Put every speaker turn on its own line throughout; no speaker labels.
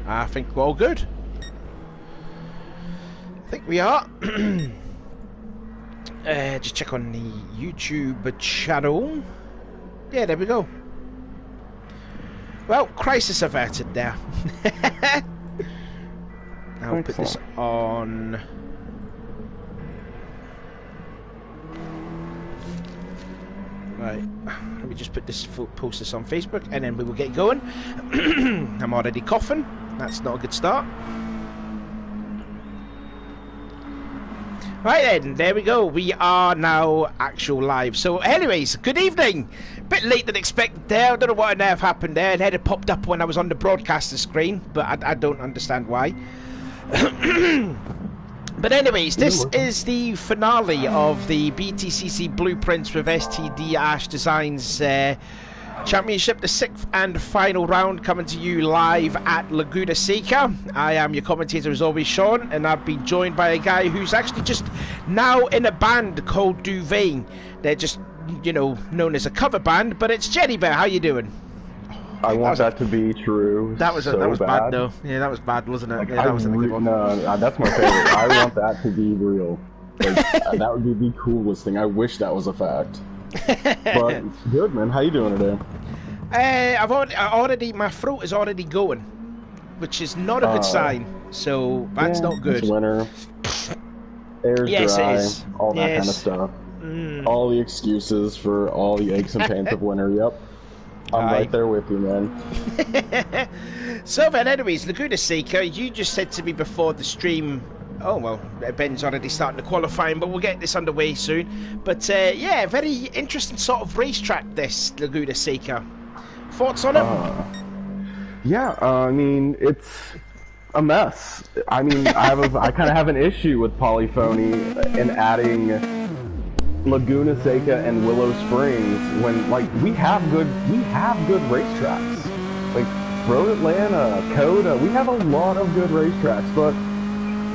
I think we're all good. I think we are. Just check on the YouTube channel. Yeah, there we go. Well, crisis averted there. I'll put this on. Right, let me just put this, post this on Facebook, and then we will get going. I'm already coughing. That's not a good start. Right then, there we go. We are now actual live. So, anyways, good evening. Bit late than expected there. I don't know what on earth happened there. And then it popped up when I was on the broadcaster screen, but I don't understand why. But anyways, this is the finale of the BTCC Blueprints with STDash Designs Championship, the 6th and final round, coming to you live at Laguna Seca. I am your commentator as always, Sean, and I've been joined by a guy who's actually just now in a band called Duvain. They're just, you know, known as a cover band, but it's Jenny Bear. How you doing?
I want that to be true.
That was bad though. Yeah, that was bad, wasn't it?
Like,
yeah, that was
no, that's my favorite. I want that to be real. Like, that would be the coolest thing. I wish that was a fact. But good, man. How you doing today?
My throat is already going, which is not a good sign. So that's not good.
It's winter. Air's dry.
It is.
All that kind of stuff. All the excuses for all the aches and pains of winter. Yep. I'm right there with you, man.
So then, anyways, Laguna Seca, you just said to me before the stream, oh, well, Ben's already starting the qualifying, but we'll get this underway soon. But, yeah, very interesting sort of racetrack, this Laguna Seca. Thoughts on it?
Yeah, I mean, it's a mess. I mean, I kind of have an issue with polyphony and adding Laguna Seca and Willow Springs when, like, we have good racetracks. Like Road Atlanta, Coda, we have a lot of good racetracks, but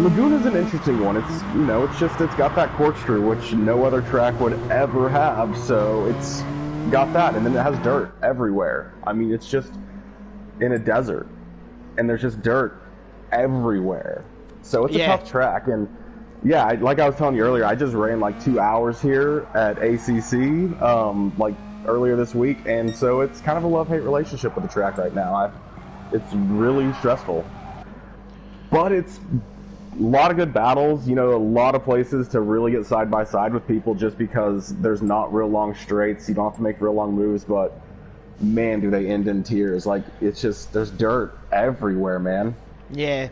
Laguna's an interesting one. It's, you know, it's got that corkscrew, which no other track would ever have, so it's got that, and then it has dirt everywhere. I mean, it's just in a desert, and there's just dirt everywhere. So it's a tough track, and yeah, like I was telling you earlier, I just ran like 2 hours here at ACC, like earlier this week, and so it's kind of a love-hate relationship with the track right now. It's really stressful, but it's a lot of good battles, you know, a lot of places to really get side by side with people just because there's not real long straights, you don't have to make real long moves, but man, do they end in tears. Like, it's just, there's dirt everywhere, man.
Yeah.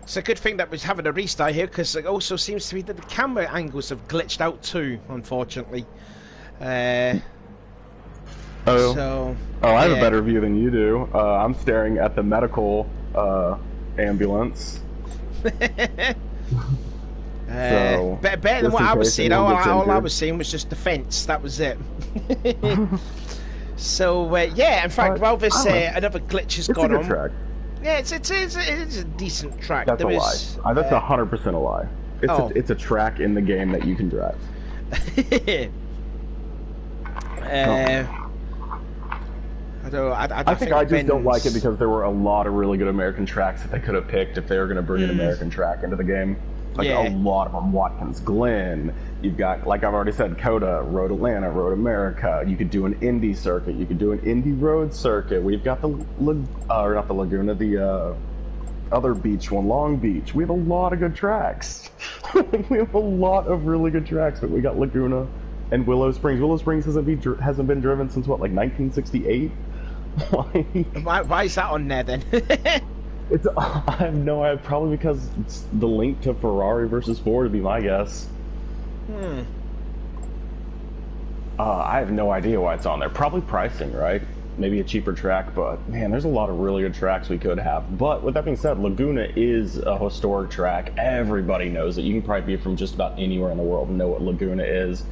It's a good thing that we're having a restart here, because it also seems to be that the camera angles have glitched out too, unfortunately. I have a better view than you do. I'm staring at the medical ambulance.
Better
than what I was seeing. All I was seeing was just the fence. That was it. So yeah, in fact, while this another glitch has gone on. Track. Yeah, it's a decent track.
That's a lie. That's 100% a lie. It's a track in the game that you can drive. I think I just don't like it because there were a lot of really good American tracks that they could have picked if they were going to bring an American track into the game. Like a lot of them. Watkins Glen. You've got, like I've already said, Coda, Road Atlanta, Road America. You could do an Indy circuit. You could do an Indy Road circuit. We've got not the Laguna, the other beach one, Long Beach. We have a lot of good tracks. We have a lot of really good tracks, but we got Laguna and Willow Springs. Willow Springs hasn't been driven since what, like 1968?
Why is that on there then?
I have no idea. Probably because it's the link to Ferrari versus Ford would be my guess. I have no idea why it's on there. Probably pricing, right? Maybe a cheaper track, but man, there's a lot of really good tracks we could have. But with that being said, Laguna is a historic track. Everybody knows it. You can probably be from just about anywhere in the world and know what Laguna is.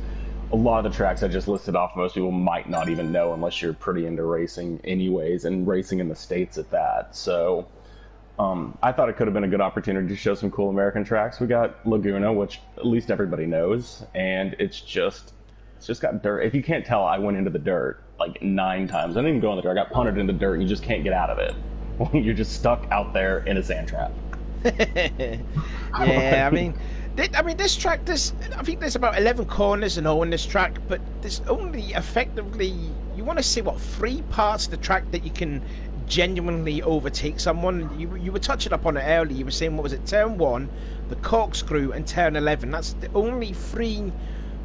A lot of the tracks I just listed off, most people might not even know unless you're pretty into racing anyways, and racing in the States at that. So I thought it could have been a good opportunity to show some cool American tracks. We got Laguna, which at least everybody knows, and it's just got dirt. If you can't tell, I went into the dirt like 9 times. I didn't even go in the dirt. I got punted in the dirt, and you just can't get out of it. You're just stuck out there in a sand trap.
Yeah, I mean, this track, I think there's about 11 corners and all in this track, but there's only effectively, you want to say, what, 3 parts of the track that you can genuinely overtake someone. You were touching up on it earlier. You were saying, what was it, turn 1, the corkscrew, and turn 11. That's the only 3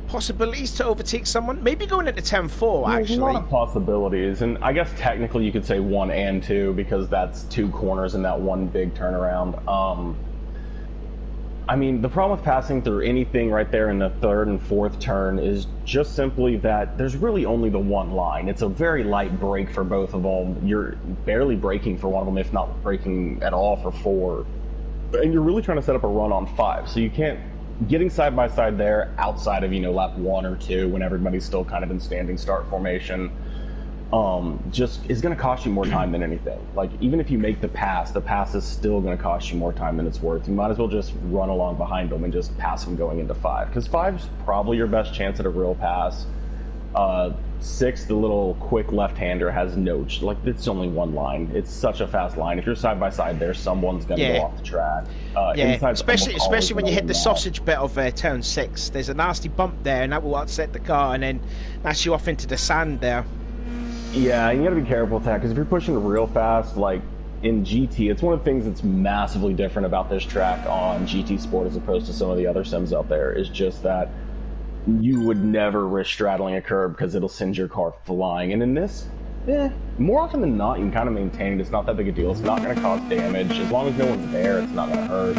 possibilities to overtake someone. Maybe going into turn 4, actually.
There's a lot of possibilities, and I guess technically you could say 1 and 2 because that's 2 corners and that 1 big turnaround. I mean, the problem with passing through anything right there in the 3rd and 4th turn is just simply that there's really only the 1 line. It's a very light brake for both of them. You're barely braking for one of them, if not braking at all for 4. And you're really trying to set up a run on 5, so you can't... Getting side by side there, outside of, you know, lap 1 or 2, when everybody's still kind of in standing start formation, just is going to cost you more time than anything. Like, even if you make the pass is still going to cost you more time than it's worth. You might as well just run along behind them and just pass them going into 5, because 5's probably your best chance at a real pass. 6, the little quick left-hander, has no... Like, it's only 1 line. It's such a fast line. If you're side by side there, someone's going to go off the track.
Yeah, especially when you hit the sausage bit of turn 6. There's a nasty bump there, and that will upset the car, and then that's you off into the sand there.
Yeah, you gotta be careful with that, because if you're pushing real fast, like in GT, it's one of the things that's massively different about this track on GT Sport as opposed to some of the other sims out there, is just that you would never risk straddling a curb because it'll send your car flying. And in this, more often than not, you can kind of maintain it. It's not that big a deal. It's not going to cause damage. As long as no one's there, it's not going to hurt.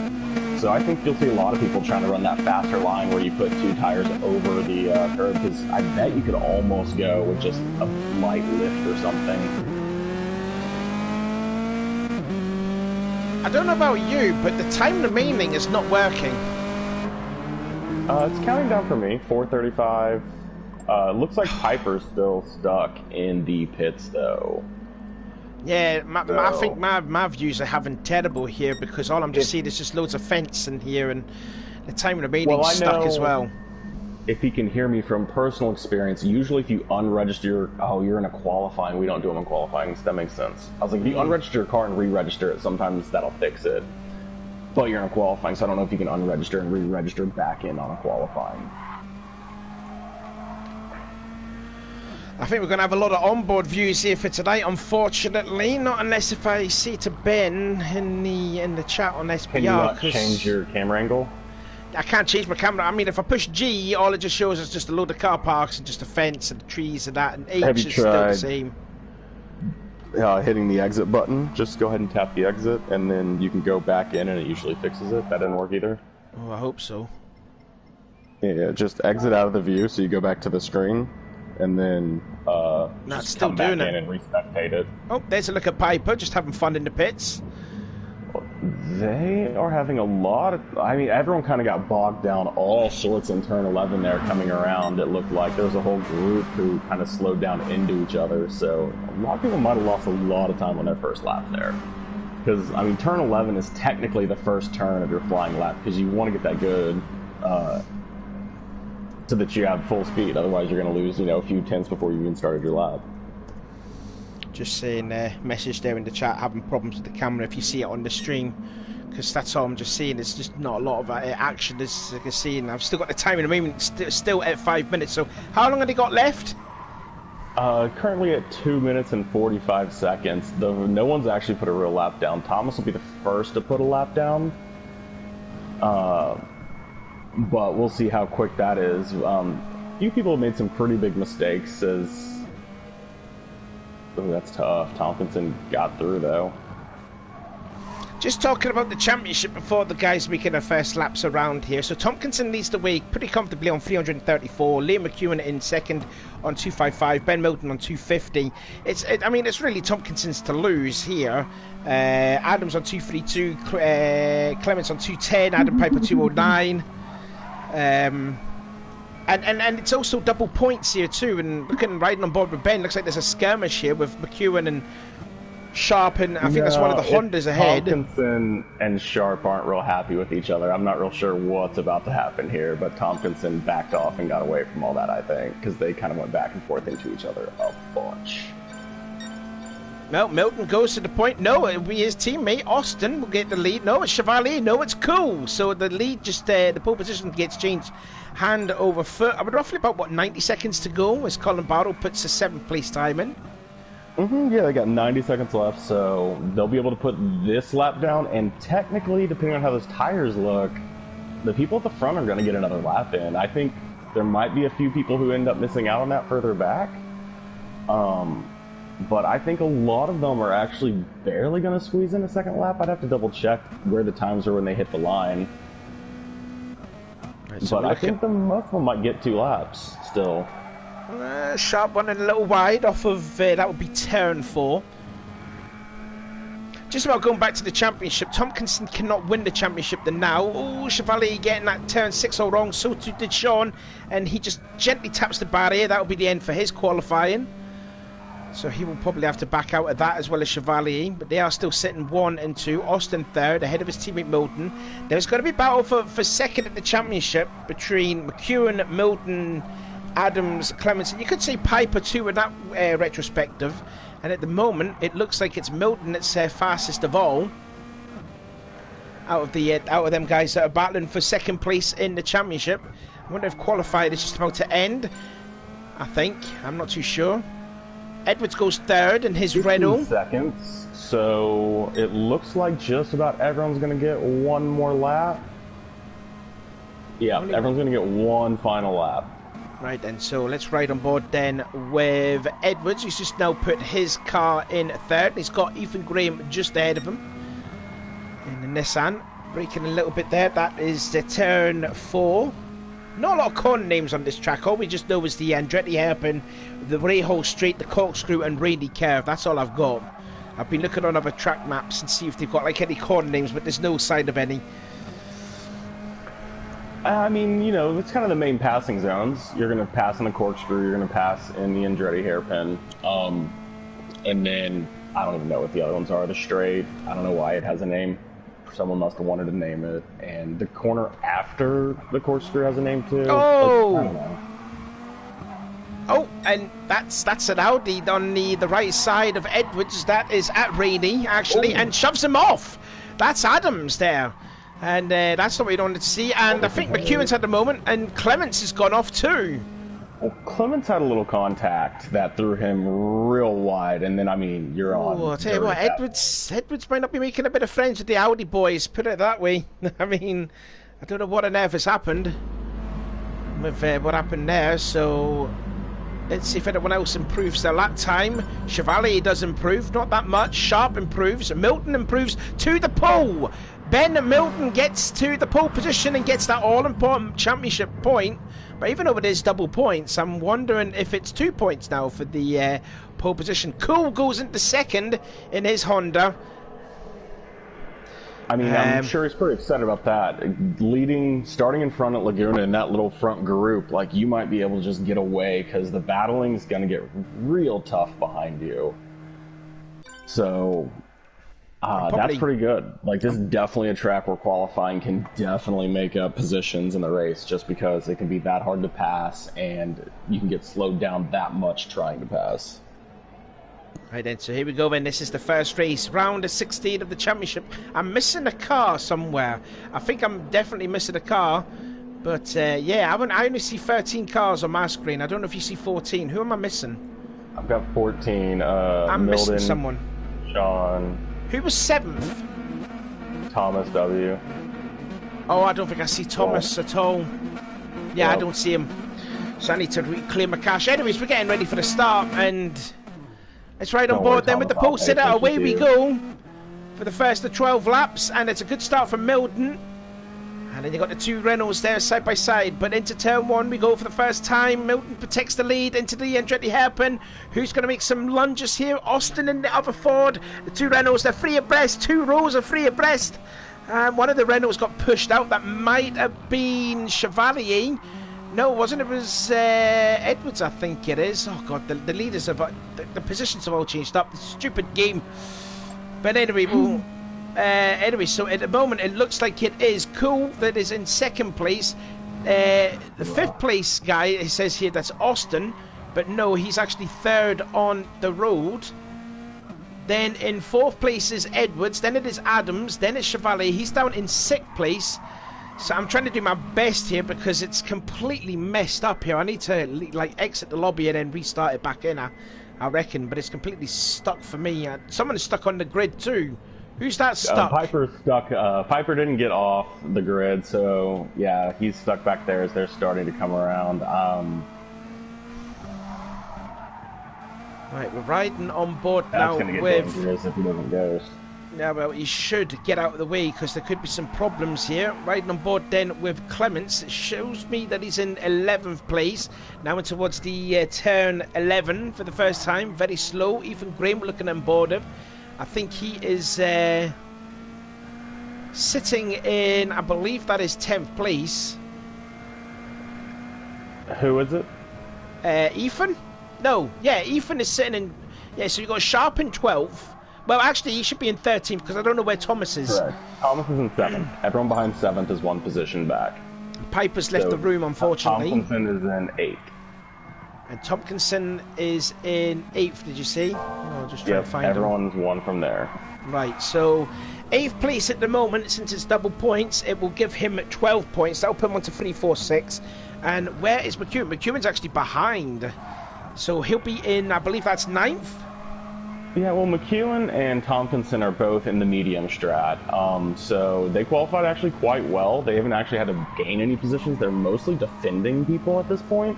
So I think you'll see a lot of people trying to run that faster line where you put 2 tires over the curb, because I bet you could almost go with just a light lift or something.
I don't know about you, but the time remaining is not working.
It's counting down for me, 4:35. Looks like Piper's still stuck in the pits, though.
Yeah, I think my views are having terrible here, because all I'm just seeing is just loads of fence in here, and the time remaining is stuck as well.
If he can hear me from personal experience, usually if you unregister, you're in a qualifying, we don't do them in qualifying, so that makes sense. I was like, if you unregister your car and re-register it, sometimes that'll fix it. But you're in a qualifying, so I don't know if you can unregister and re-register back in on a qualifying.
I think we're going to have a lot of onboard views here for tonight, unfortunately. Not unless if I see to Ben in the chat on SPR.
Can you not change your camera angle?
I can't change my camera. I mean, if I push G, all it just shows is just a load of car parks and just a fence and trees and that. And H is still the same.
Hitting the exit button, just go ahead and tap the exit, and then you can go back in, and it usually fixes it. That didn't work either.
Oh, I hope so.
Yeah, just exit out of the view, so you go back to the screen, and then
That's
just
still
come back
doing
in and respectate it.
Oh, there's a look at Piper, just having fun in the pits.
They are having a lot of... I mean, everyone kind of got bogged down all sorts in turn 11 there coming around. It looked like there was a whole group who kind of slowed down into each other, so a lot of people might have lost a lot of time on their first lap there. Because, I mean, turn 11 is technically the first turn of your flying lap, because you want to get that good so that you have full speed. Otherwise, you're going to lose, a few tenths before you even started your lap.
Just saying, message there in the chat, having problems with the camera if you see it on the stream, because that's all I'm just seeing. There's just not a lot of action as I can see, and I've still got the time in the moment, still at 5 minutes. So how long have they got left?
Currently at 2 minutes and 45 seconds. No one's actually put a real lap down. Thomas will be the first to put a lap down, but we'll see how quick that is. A few people have made some pretty big mistakes as... Ooh, that's tough. Tompkinson got through, though.
Just talking about the championship before the guys making their first laps around here. So Tompkinson leads the way pretty comfortably on 334. Liam McEwen in second on 255. Ben Milton on 250. I mean, it's really Tompkinson's to lose here. Adams on 232. Clements on 210. Adam Piper 209. And it's also double points here too, and riding on board with Ben, looks like there's a skirmish here with McEwen and Sharp, and I think that's one of the Hondas ahead.
Tompkinson and Sharp aren't real happy with each other. I'm not real sure what's about to happen here, but Tompkinson backed off and got away from all that, I think, because they kind of went back and forth into each other a bunch.
Well, Milton goes to the point. No, it'll be his teammate Austin will get the lead. No, it's Chevalier. No, it's Cool. So the lead just the pole position gets changed hand over foot. I mean, roughly about what 90 seconds to go as Colin Barrow puts the 7th place time in.
Yeah, they got 90 seconds left, so they'll be able to put this lap down. And technically, depending on how those tires look, the people at the front are going to get another lap in. I think there might be a few people who end up missing out on that further back. But I think a lot of them are actually barely going to squeeze in a second lap. I'd have to double check where the times are when they hit the line. Right, so but I think most of them might get 2 laps still.
Sharp one and a little wide off of, that would be turn 4. Just about going back to the championship, Tompkinson cannot win the championship now. Oh, Chevalier getting that turn 6 all wrong, so too did Sean, and he just gently taps the barrier. That will be the end for his qualifying. So he will probably have to back out of that as well as Chevalier, but they are still sitting 1 and 2. Austin 3rd, ahead of his teammate Milton. There's going to be a battle for second at the championship between McEwen, Milton, Adams, Clements, and you could say Piper too in that retrospective. And at the moment, it looks like it's Milton that's fastest of all out of them guys that are battling for second place in the championship. I wonder if qualified is just about to end. I think I'm not too sure. Edwards goes 3rd in his Renault.
Seconds. So it looks like just about everyone's going to get 1 more lap. Yeah, everyone's going to get 1 final lap.
Right then, so let's ride on board then with Edwards, who's just now put his car in 3rd. He's got Ethan Graham just ahead of him in the Nissan. Braking a little bit there. That is the turn 4. Not a lot of corner names on this track. All we just know is the Andretti Hairpin, the Rahal Straight, the Corkscrew and Randy Curve. That's all I've got. I've been looking on other track maps and see if they've got like any corner names, but there's no sign of any.
I mean, you know, it's kind of the main passing zones. You're going to pass in the Corkscrew, you're going to pass in the Andretti Hairpin. And then, I don't even know what the other ones are. The Straight, I don't know why it has a name. Someone must have wanted to name it. And the corner after the Corkscrew has a name too.
Oh!
Like, I don't know.
Oh, and that's an Audi on the right side of Edwards. That is at Rainey, actually, and shoves him off. That's Adams there. And that's what we wanted to see. And I think McEwen's had the moment, and Clements has gone off too.
Well, Clements had a little contact that threw him real wide, and then, I mean, you're on.
Oh, I'll tell you what, Edwards might not be making a bit of friends with the Audi boys, put it that way. I mean, I don't know what on earth has happened with what happened there, so let's see if anyone else improves their lap time. Chevalier does improve, not that much. Sharp improves. Milton improves to the pole. Ben Milton gets to the pole position and gets that all-important championship point. But even though it is double points, I'm wondering if it's 2 points now for the pole position. Cool goes into second in his Honda.
I mean, I'm sure he's pretty excited about that. Starting in front at Laguna in that little front group, like, you might be able to just get away because the battling's going to get real tough behind you. So, that's pretty good. Like, this is definitely a track where qualifying can definitely make up positions in the race just because it can be that hard to pass and you can get slowed down that much trying to pass.
Right then, so here we go then. This is the first race, round of 16 of the championship. I'm missing a car somewhere. I think I'm definitely missing a car. But yeah, I only see 13 cars on my screen. I don't know if you see 14. Who am I missing?
I've got 14.
I'm
Milden,
missing someone.
Sean.
Who was 7th?
Thomas W.
Oh, I don't think I see Thomas at all. Yeah, I don't see him. So I need to clear my cache. Anyways, we're getting ready for the start, and let's ride on board then with the pole sitter. Away we go for the first of 12 laps, and it's a good start from Milton. And then you got the 2 Renaults there side by side. But into turn 1 we go for the first time. Milton protects the lead into the Andretti Hairpin. Who's going to make some lunges here? Austin and the other Ford. The 2 Renaults, they're free abreast. 2 rows are free abreast. One of the Renaults got pushed out. That might have been Chevalier. No, it wasn't. It was Edwards, I think it is. Oh, God, the leaders have... The positions have all changed up. The stupid game. But anyway, we'll... anyway, so at the moment it looks like it is Cool that is in second place. The 5th place guy, it says here, that's Austin, but no, he's actually 3rd on the road. Then in 4th place is Edwards. Then it is Adams. Then it's Chevalier. He's down in 6th place. So I'm trying to do my best here because it's completely messed up here. I need to like exit the lobby and then restart it back in, I reckon. But it's completely stuck for me. Someone is stuck on the grid too. Who's that stuck?
Piper's stuck. Piper didn't get off the grid, so yeah, he's stuck back there as they're starting to come around.
Right, we're riding on board
that's
now
gonna get
with...
dangerous if he doesn't ghost.
Yeah, well, he should get out of the way because there could be some problems here. Riding on board then with Clements. It shows me that he's in 11th place. Now in towards the turn 11 for the first time. Very slow. Ethan Graham looking on board him. I think he is sitting in, I believe that is 10th place.
Who is it?
Ethan? No, yeah, Ethan is sitting in... Yeah, so you've got Sharp in 12th. Well, actually, he should be in 13th because I don't know where Thomas is.
Correct. Thomas is in 7th. Everyone behind 7th is one position back.
Piper's left the room, unfortunately.
Tompkinson is in 8th.
And Tompkinson is in 8th, did you see? Oh, I'll just try to find
everyone's one from there.
Right, so 8th place at the moment, since it's double points, it will give him 12 points. That'll put him on to 3, 4, 6. And where is McEwen? McEwen's actually behind. So he'll be in, I believe that's 9th?
Yeah, well, McEwen and Tompkinson are both in the medium strat. So they qualified actually quite well. They haven't actually had to gain any positions. They're mostly defending people at this point.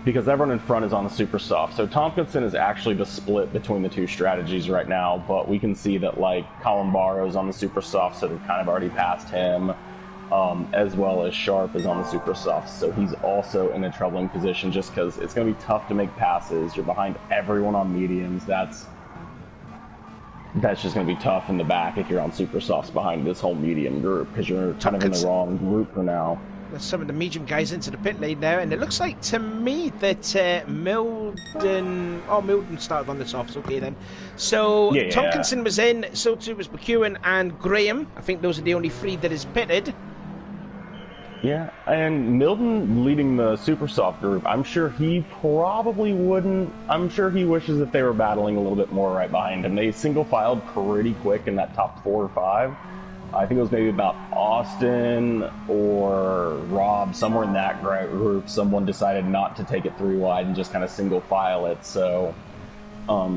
Because everyone in front is on the super soft. So Tompkinson is actually the split between the two strategies right now, but we can see that like Columbaro's on the super soft, so they've kind of already passed him, as well as Sharp is on the super soft, so he's also in a troubling position just because it's going to be tough to make passes. You're behind everyone on mediums. That's just going to be tough in the back if you're on super softs behind this whole medium group because you're kind of in the wrong group for now.
There's some of the medium guys into the pit lane there, and it looks like to me that Milden... Oh, Milden started on the softs, okay then. So
yeah.
Tompkinson was in, so too was McEwen and Graham. I think those are the only 3 that is pitted.
Yeah, and Milden leading the super soft group, I'm sure he probably wouldn't... I'm sure he wishes that they were battling a little bit more right behind him. They single-filed pretty quick in that top 4 or 5. I think it was maybe about Austin or Rob, somewhere in that group, someone decided not to take it 3 wide and just kind of single file it. So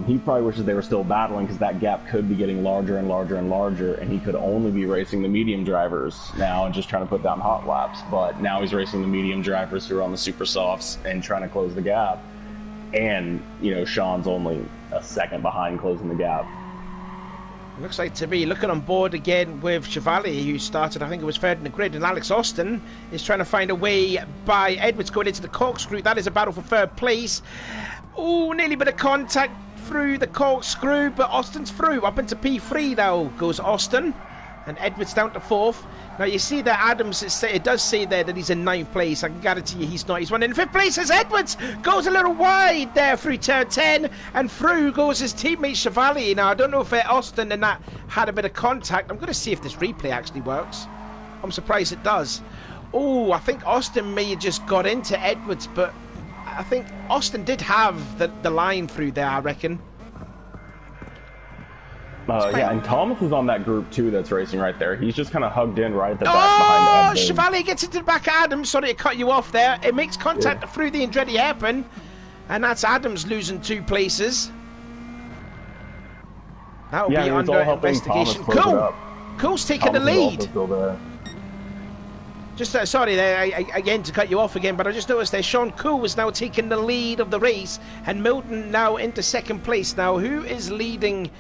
he probably wishes they were still battling because that gap could be getting larger and larger and larger, and he could only be racing the medium drivers now and just trying to put down hot laps. But now he's racing the medium drivers who are on the super softs and trying to close the gap. And, you know, Sean's only a second behind closing the gap.
Looks like to be looking on board again with Chevalier, who started, I think it was 3rd in the grid, and Alex Austin is trying to find a way by Edwards going into the corkscrew. That is a battle for 3rd place. Oh, nearly bit of contact through the corkscrew, but Austin's through. Up into P3 now goes Austin, and Edwards down to 4th. Now you see that Adams, it does say there that he's in 9th place. I can guarantee you he's not. He's running in 5th place as Edwards goes a little wide there through turn 10, and through goes his teammate Chevalier. Now I don't know if Austin and that had a bit of contact. I'm going to see if this replay actually works. I'm surprised it does. Oh, I think Austin may have just got into Edwards, but I think Austin did have the line through there, I reckon.
Yeah, and Thomas is on that group too that's racing right there. He's just kind of hugged in right at the back behind Adams.
Oh, Chevalier gets into the back of Adams. Sorry to cut you off there. It makes contact through the Andretti hairpin, and that's Adams losing 2 places. That'll be under investigation. Cool's taking the lead. Just sorry there again to cut you off again, but I just noticed there Sean Cool was now taking the lead of the race, and Milton now into 2nd place. Now who is leading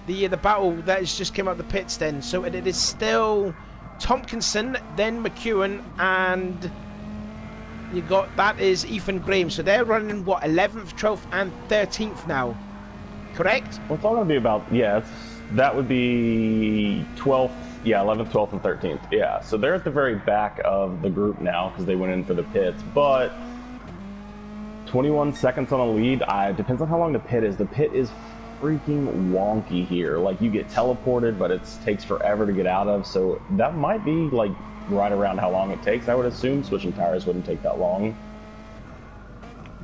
the battle that has just came out of the pits then? So it is still Tompkinson, then McEwen, and you got, that is Ethan Graham. So they're running what, 11th, 12th and 13th now, correct?
Well, it's all going to be about, that would be 12th, 11th, 12th and 13th. Yeah, so they're at the very back of the group now because they went in for the pits, but 21 seconds on a lead. Depends on how long the pit is. The pit is freaking wonky here. Like, you get teleported, but it takes forever to get out of, so that might be like right around how long it takes. I would assume switching tires wouldn't take that long.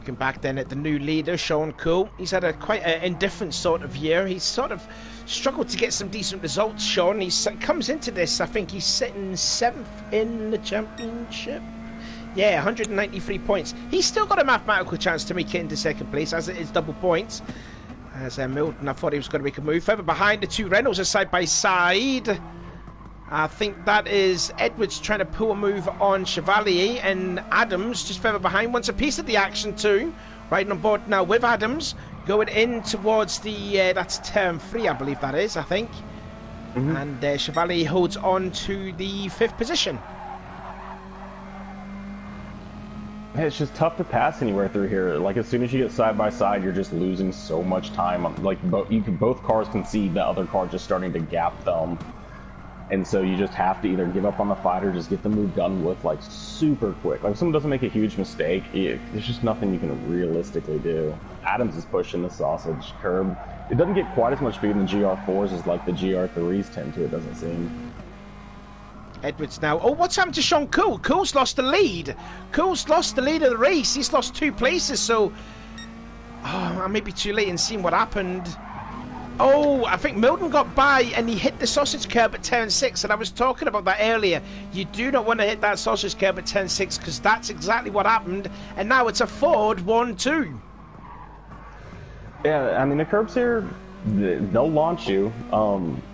Looking back then at the new leader, Sean Cool. He's had a quite an indifferent sort of year. He's sort of struggled to get some decent results, Sean. He comes into this, I think he's sitting 7th in the championship. Yeah, 193 points. He's still got a mathematical chance to make it into 2nd place, as it is double points. As Milton, I thought he was going to make a move. Further behind, the two Reynolds are side by side. I think that is Edwards trying to pull a move on Chevalier, and Adams just further behind wants a piece of the action too. Riding on board now with Adams, going in towards the, that's turn 3 I believe that is, I think. And Chevalier holds on to the 5th position.
It's just tough to pass anywhere through here. Like, as soon as you get side by side, you're just losing so much time. Like, both cars can see the other car just starting to gap them. And so you just have to either give up on the fight or just get the move done with, like, super quick. Like, if someone doesn't make a huge mistake, there's just nothing you can realistically do. Adams is pushing the sausage curb. It doesn't get quite as much speed in the GR4s as, like, the GR3s tend to, it doesn't seem.
Edwards now. Oh, what's happened to Sean Cool? Cool's lost the lead. Cool's lost the lead of the race. He's lost 2 places, so... Oh, I may be too late in seeing what happened. Oh, I think Milton got by and he hit the sausage curb at turn 6, and I was talking about that earlier. You do not want to hit that sausage curb at turn 6 because that's exactly what happened, and now it's a Ford 1-2.
Yeah, I mean, the curbs here, they'll launch you.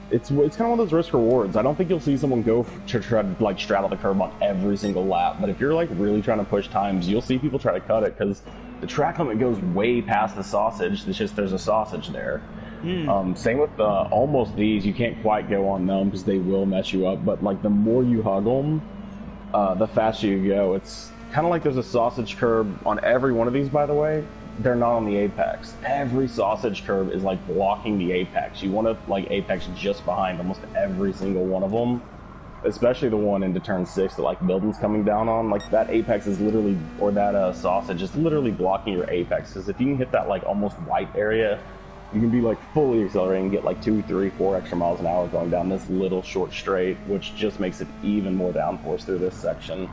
It's kind of one of those risk rewards. I don't think you'll see someone go to try to, like, straddle the curb on every single lap, but if you're, like, really trying to push times, you'll see people try to cut it because the track limit goes way past the sausage. It's just there's a sausage there. Same with almost these. You can't quite go on them because they will mess you up, but, like, the more you hug them, the faster you go. It's kind of like there's a sausage curb on every one of these, by the way. They're not on the apex. Every sausage curb is, like, blocking the apex. You want to, like, apex just behind almost every single one of them, especially the one into turn 6 that, like, Milton's coming down on. Like, that apex is literally, or that sausage is literally blocking your apex, because if you can hit that, like, almost white area, you can be, like, fully accelerating and get, like, 2, 3, 4 extra miles an hour going down this little short straight, which just makes it even more downforce through this section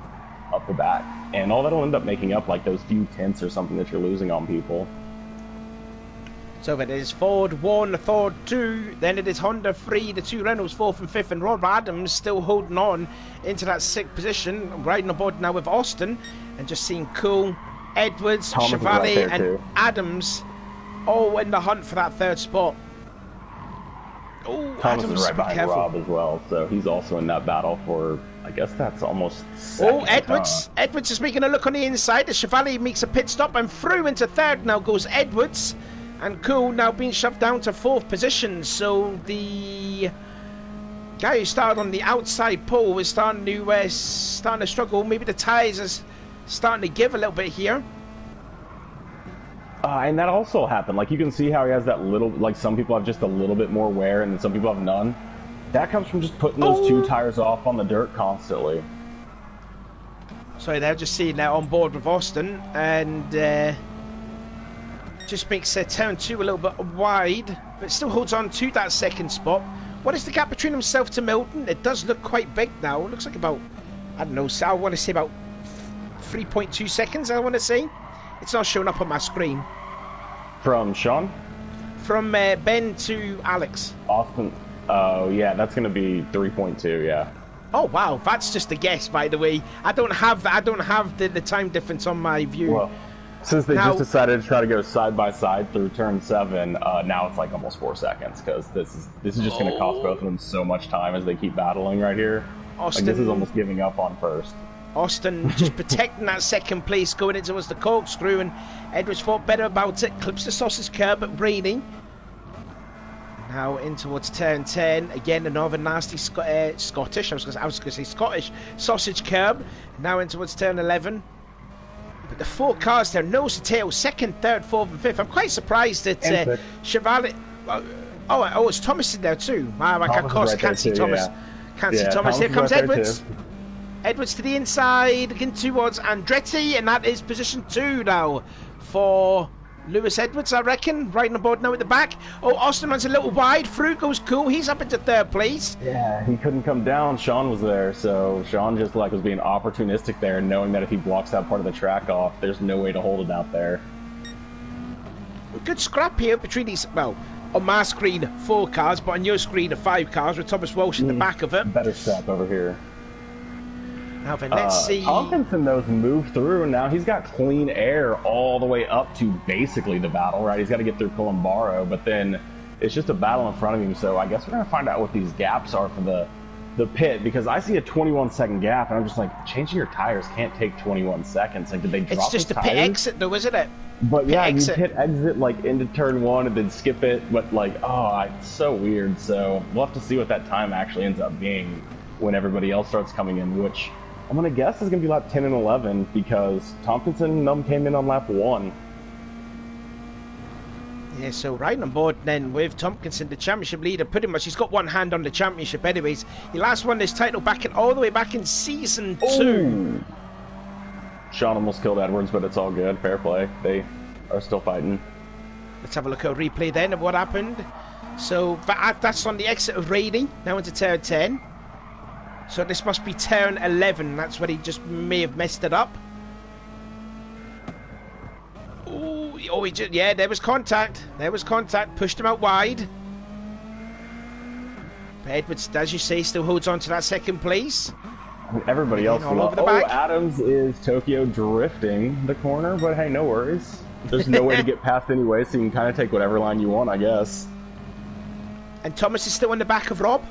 up the back. And all that'll end up making up, like, those few tenths or something that you're losing on people.
So it is Ford 1, Ford 2, then it is Honda 3, the two Reynolds 4th and 5th, and Rob Adams still holding on into that 6th position, riding aboard now with Austin, and just seeing Cool, Edwards,
Thomas
Chevalier,
right
and
too.
Adams all in the hunt for that 3rd spot. Oh,
Thomas
Adams,
is right behind
careful.
Rob as well, so he's also in that battle for, I guess that's almost
Oh,
second,
Edwards. Edwards is making a look on the inside. The Chevalier makes a pit stop and through into 3rd now goes Edwards. And Cool now being shoved down to 4th position. So the guy who started on the outside pole is starting to struggle. Maybe the tyres is starting to give a little bit here.
And that also happened. Like, you can see how he has that little, like, some people have just a little bit more wear and then some people have none. That comes from just putting those 2 tires off on the dirt constantly.
Sorry, they're just seeing that on board with Austin, and just makes turn 2 a little bit wide, but still holds on to that 2nd spot. What is the gap between himself to Milton? It does look quite big now. It looks like about, I don't know, I want to say about 3.2 seconds, I want to say. It's not showing up on my screen.
From Sean?
From Ben to Alex.
Austin. Oh, yeah, that's going to be 3.2, yeah.
Oh, wow, that's just a guess, by the way. I don't have the time difference on my view.
Well, since they just decided to try to go side by side through turn 7, now it's like almost 4 seconds, because this is just going to cost both of them so much time as they keep battling right here.
Austin,
like, this is almost giving up on 1st.
Austin just protecting that 2nd place, going into towards the corkscrew, and Edwards thought better about it. Clips the sausage curb at Brady. Now in towards turn 10. Again, another nasty Scottish. I was going to say Scottish sausage curb. Now in towards turn 11. But the 4 cars there, nose to tail, 2nd, 3rd, 4th, and 5th. I'm quite surprised that Chevalier. Oh, it's Thomas in there too. Wow, of course, I can't see Thomas.
Yeah.
Can't see Thomas. Here comes Edwards. Edwards to the inside, again towards Andretti, and that is position 2 now for Lewis Edwards, I reckon, riding on board now at the back. Oh, Austin runs a little wide. Through goes Cool. He's up into 3rd place.
Yeah, he couldn't come down. Sean was there, so Sean just like was being opportunistic there, knowing that if he blocks that part of the track off, there's no way to hold it out there.
Good scrap here between these, well, on my screen 4 cars, but on your screen 5 cars with Thomas Walsh in the back of it.
Better scrap over here.
Now then, let's see.
Tompkinson, though, moved through, and now he's got clean air all the way up to basically the battle, right? He's got to get through Columbaro, but then it's just a battle in front of him, so I guess we're going to find out what these gaps are for the pit, because I see a 21-second gap, and I'm just like, changing your tires can't take 21 seconds. Like, did they drop
It's just
the
a
tires?
pit exit, though, isn't it?
But
pit
yeah,
exit.
you hit exit, like, into turn 1 and then skip it, but, like, it's so weird, so we'll have to see what that time actually ends up being when everybody else starts coming in, which I'm going to guess is going to be lap 10 and 11 because Tompkinson and them came in on lap 1.
Yeah, so riding on board then with Tompkinson, the championship leader, pretty much. He's got one hand on the championship anyways. He last won this title all the way back in season 2.
Sean almost killed Edwards, but it's all good. Fair play. They are still fighting.
Let's have a look at a replay then of what happened. So that's on the exit of Rady, now into turn 10. So this must be turn 11. That's where he just may have messed it up. Oh, yeah, there was contact. There was contact. Pushed him out wide. But Edwards, as you say, still holds on to that 2nd place.
Everybody else
all over the back.
Adams is Tokyo drifting the corner, but hey, no worries. There's no way to get past anyway, so you can kind of take whatever line you want, I guess.
And Thomas is still in the back of Rob.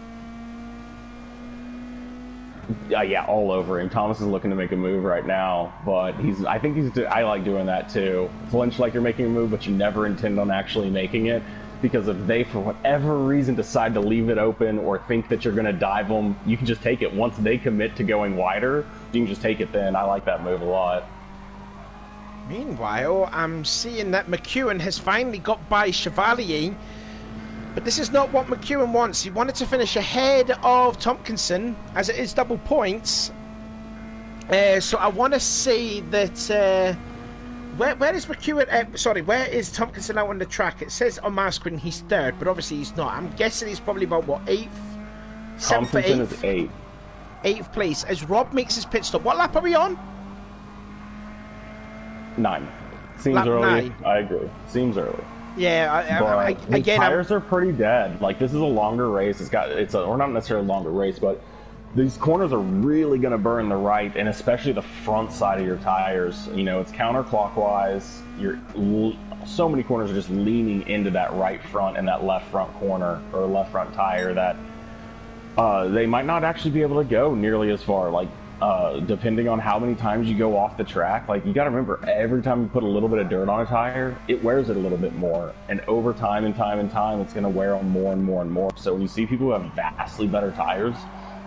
Yeah, all over him. Thomas is looking to make a move right now, but I like doing that too. Flinch like you're making a move, but you never intend on actually making it, because if they, for whatever reason, decide to leave it open or think that you're going to dive them, you can just take it. Once they commit to going wider, you can just take it then. I like that move a lot.
Meanwhile, I'm seeing that McEwen has finally got by Chevalier. But this is not what McEwen wants. He wanted to finish ahead of Tompkinson, as it is double points. So I want to say that... where is McEwen... where is Tompkinson out on the track? It says on my screen he's 3rd, but obviously he's not. I'm guessing he's probably about, what, 8th? 7th or 8th?
Tompkinson is 8th.
8th place. As Rob makes his pit stop. What lap are we on?
9. Seems
Lap
early.
9.
I agree. Seems early.
Yeah,
the tires are pretty dead. Like, this is a longer race. Or not necessarily a longer race, but these corners are really going to burn the right, and especially the front side of your tires. You know, it's counterclockwise. So many corners are just leaning into that right front and that left front corner, or left front tire, that they might not actually be able to go nearly as far. Like, depending on how many times you go off the track, like, you got to remember, every time you put a little bit of dirt on a tire, it wears it a little bit more, and over time and time and time, it's going to wear on more and more and more. So when you see people who have vastly better tires,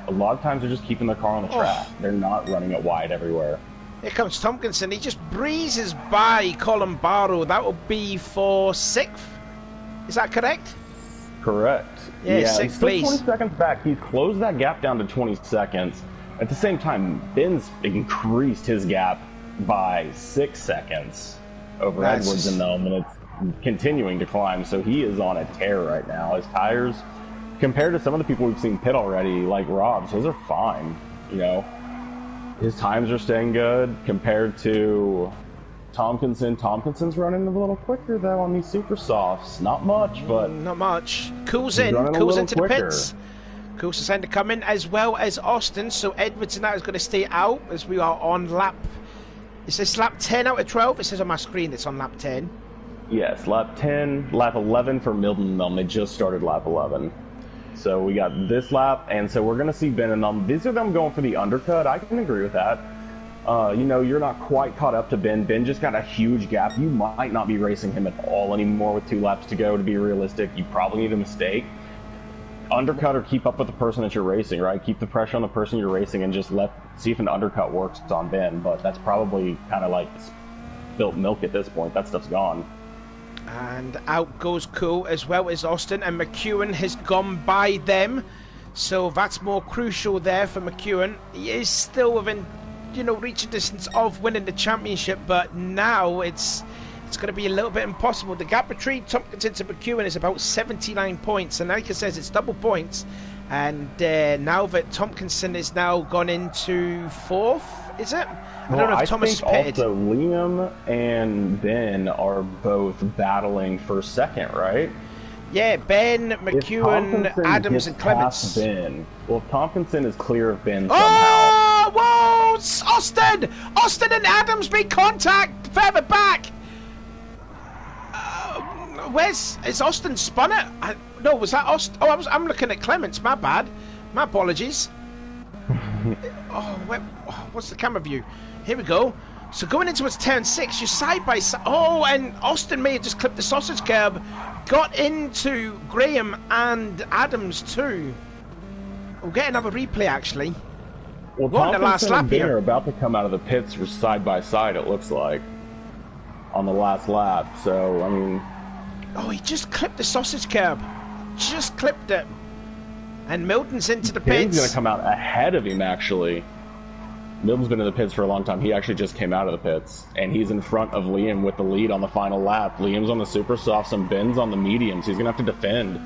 a lot of times they're just keeping their car on the track. They're not running it wide everywhere.
Here comes Tompkinson. He just breezes by Columbaro. That will be for 6th. Is that correct?
Correct.
Yeah, 6th
he's still
place.
20 seconds back. He's closed that gap down to 20 seconds. At the same time, Ben's increased his gap by 6 seconds over Edwards and them, and it's continuing to climb. So he is on a tear right now. His tires, compared to some of the people we've seen pit already, like Rob's, those are fine. You know, his times are staying good compared to Tompkinson. Tompkinson's running a little quicker though on these super softs. Not much, but
not much. Cools into the pits. Cools is going to come in, as well as Austin. So Edwards now is going to stay out, as we are on lap. It says lap 10 out of 12. It says on my screen it's on lap 10.
Yes, lap 10, lap 11 for Milton and them. They just started lap 11. So we got this lap, and so we're going to see Ben and them. These are them going for the undercut. I can agree with that. You know, you're not quite caught up to Ben. Ben just got a huge gap. You might not be racing him at all anymore with 2 laps to go, to be realistic. You probably need a mistake. Undercut or keep up with the person that you're racing, right? Keep the pressure on the person you're racing and just see if an undercut works on Ben. But that's probably kind of like spilt milk at this point. That stuff's gone.
And out goes Cool, as well as Austin, and McEwen has gone by them. So that's more crucial there for McEwen. He is still within, you know, reaching distance of winning the championship, but now it's it's going to be a little bit impossible. The gap between Tompkinson to McEwen is about 79 points, and like I says, it's double points. And now that Tompkinson is now gone into 4th, is it? I don't know if Thomas is pitted.
Also, Liam and Ben are both battling for 2nd, right?
Yeah, Ben, McEwen, Adams, and Clements.
Ben. Well, if Tompkinson is clear of Ben
somehow.
Oh,
whoa! It's Austin! Austin and Adams make contact further back. Is Austin spun it? No, was that Austin? Oh, I'm looking at Clements. My bad. My apologies. What's the camera view? Here we go. So going into its turn 6, you're side by side. Oh, and Austin may have just clipped the sausage curb. Got into Graham and Adams too. We'll get another replay actually.
Well,
what the last lap
and Ben
here?
Are about to come out of the pits side by side. It looks like on the last lap. So I mean.
Oh, he just clipped the sausage curb. Just clipped it. And Milton's into the pits.
He's going to come out ahead of him, actually. Milton's been in the pits for a long time. He actually just came out of the pits. And he's in front of Liam with the lead on the final lap. Liam's on the super softs and Ben's on the mediums. He's going to have to defend.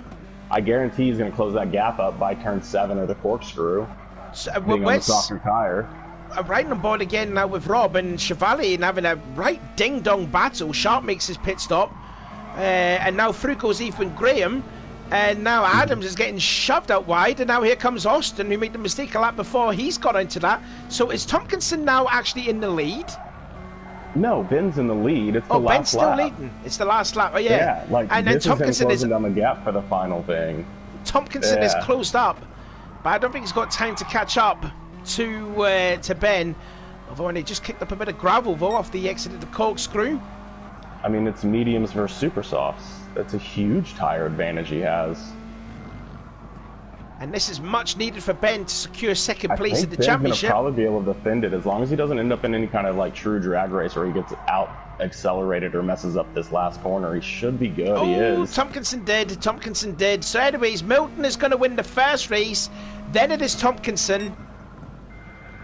I guarantee he's going to close that gap up by turn 7 or the corkscrew.
So,
being on the softer tire.
Riding on board again now with Rob and Chevalier and having a right ding-dong battle. Sharp makes his pit stop. And now through goes Ethan Graham, and now Adams is getting shoved out wide, and now here comes Austin, who made the mistake a lap before. He's got into that. So is Tompkinson now actually in the lead?
No, Ben's in the lead. It's the last lap.
Ben's still leading. It's the last lap. Oh yeah.
Yeah, like
and
this
Tompkinson
is down the gap for the final thing.
Tompkinson is closed up, but I don't think he's got time to catch up to Ben. Although when he just kicked up a bit of gravel though off the exit of the corkscrew.
I mean, it's mediums versus super softs. That's a huge tire advantage he has.
And this is much needed for Ben to secure second place at the
Ben's
championship.
Gonna probably be able to defend it as long as he doesn't end up in any kind of like true drag race where he gets out accelerated or messes up this last corner. He should be good. He is.
Tompkinson did. Tompkinson did. So anyways, Milton is going to win the first race. Then it is Tompkinson.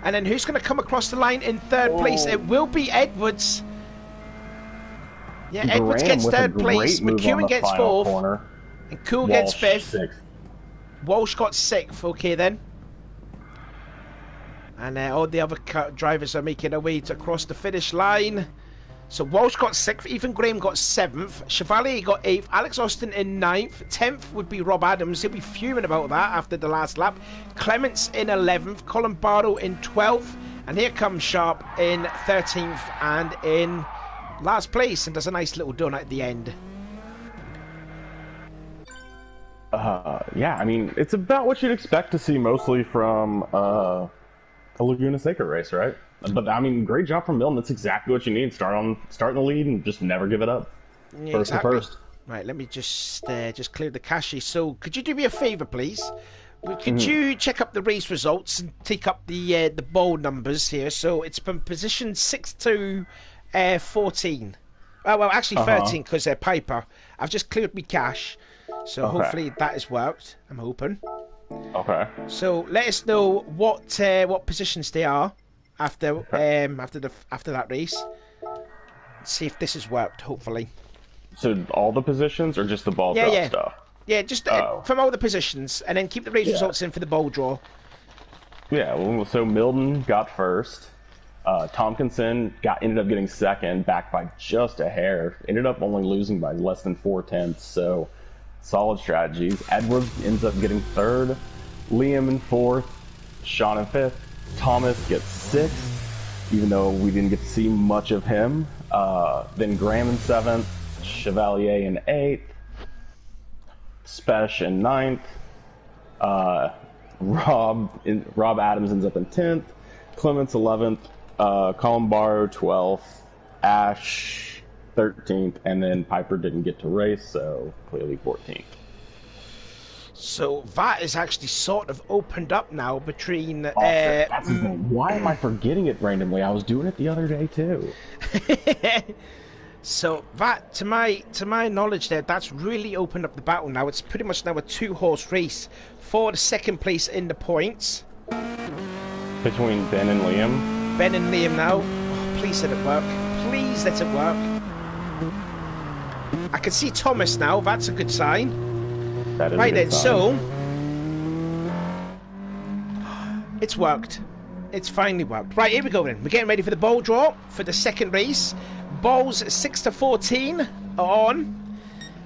And then who's going to come across the line in 3rd place? It will be Edwards. Yeah, Edwards gets 3rd place, McEwen gets 4th, corner. And Cool gets 5th. 6th. Walsh got 6th, okay then. And all the other drivers are making their way across the finish line. So Walsh got 6th, Ethan Graham got 7th, Chevalier got 8th, Alex Austin in 9th, 10th would be Rob Adams, he'll be fuming about that after the last lap. Clements in 11th, Colin Barrow in 12th, and here comes Sharp in 13th and in last place, and does a nice little donut at the end.
Yeah, I mean, it's about what you'd expect to see mostly from a Laguna Seca race, right? But I mean, great job from Milton. That's exactly what you need. Start in the lead and just never give it up.
Yeah, first to first. Right, let me just clear the cache. So, could you do me a favor, please? Could you check up the race results and take up the bowl numbers here? So it's from position 6 to 14. Well, actually 13 because they're Piper. I've just cleared my cache, so hopefully that has worked. I'm hoping.
Okay.
So let us know what positions they are after that race. See if this has worked. Hopefully. So
all the positions or just the ball drop stuff?
Yeah, just from all the positions, and then keep the race results in for the bowl draw.
Yeah. Well, so Milton got first. Tompkinson ended up getting second, back by just a hair. Ended up only losing by less than 4/10. So solid strategies. Edwards ends up getting third. Liam in fourth. Sean in fifth. Thomas gets sixth, even though we didn't get to see much of him. Then Graham in seventh. Chevalier in eighth. Spesh in ninth. Rob Adams ends up in 10th. Clements 11th. Colin Barrow 12th. Ash 13th. And then Piper didn't get to race, so clearly 14th.
So that is actually sort of opened up now between...
that's his name. Why am I forgetting it randomly? I was doing it the other day too.
So that, to my knowledge there, that's really opened up the battle now. It's pretty much now a 2-horse race for the second place in the points.
Between Ben and Liam?
Ben and Liam now. Oh, please let it work. Please let it work. I can see Thomas now. That's a good sign.
That is
right
a good
then,
sign.
so it's worked. It's finally worked. Right, here we go then. We're getting ready for the ball draw for the second race. Balls 6 to 14 are on.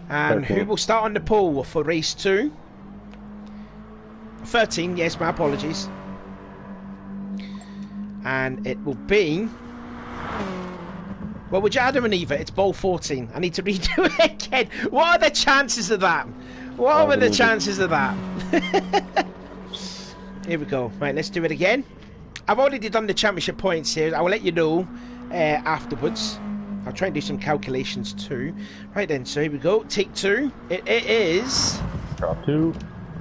And
13.
who will start on the pole for race 2? 13, yes, my apologies. And it will be... Well, would you Adam and Eva? It's ball 14. I need to redo it again. What are the chances of that? What are the chances of that? Here we go. Right, let's do it again. I've already done the championship points here. I will let you know afterwards. I'll try and do some calculations too. Right then, so here we go. Take 2. It is...
Drop 2.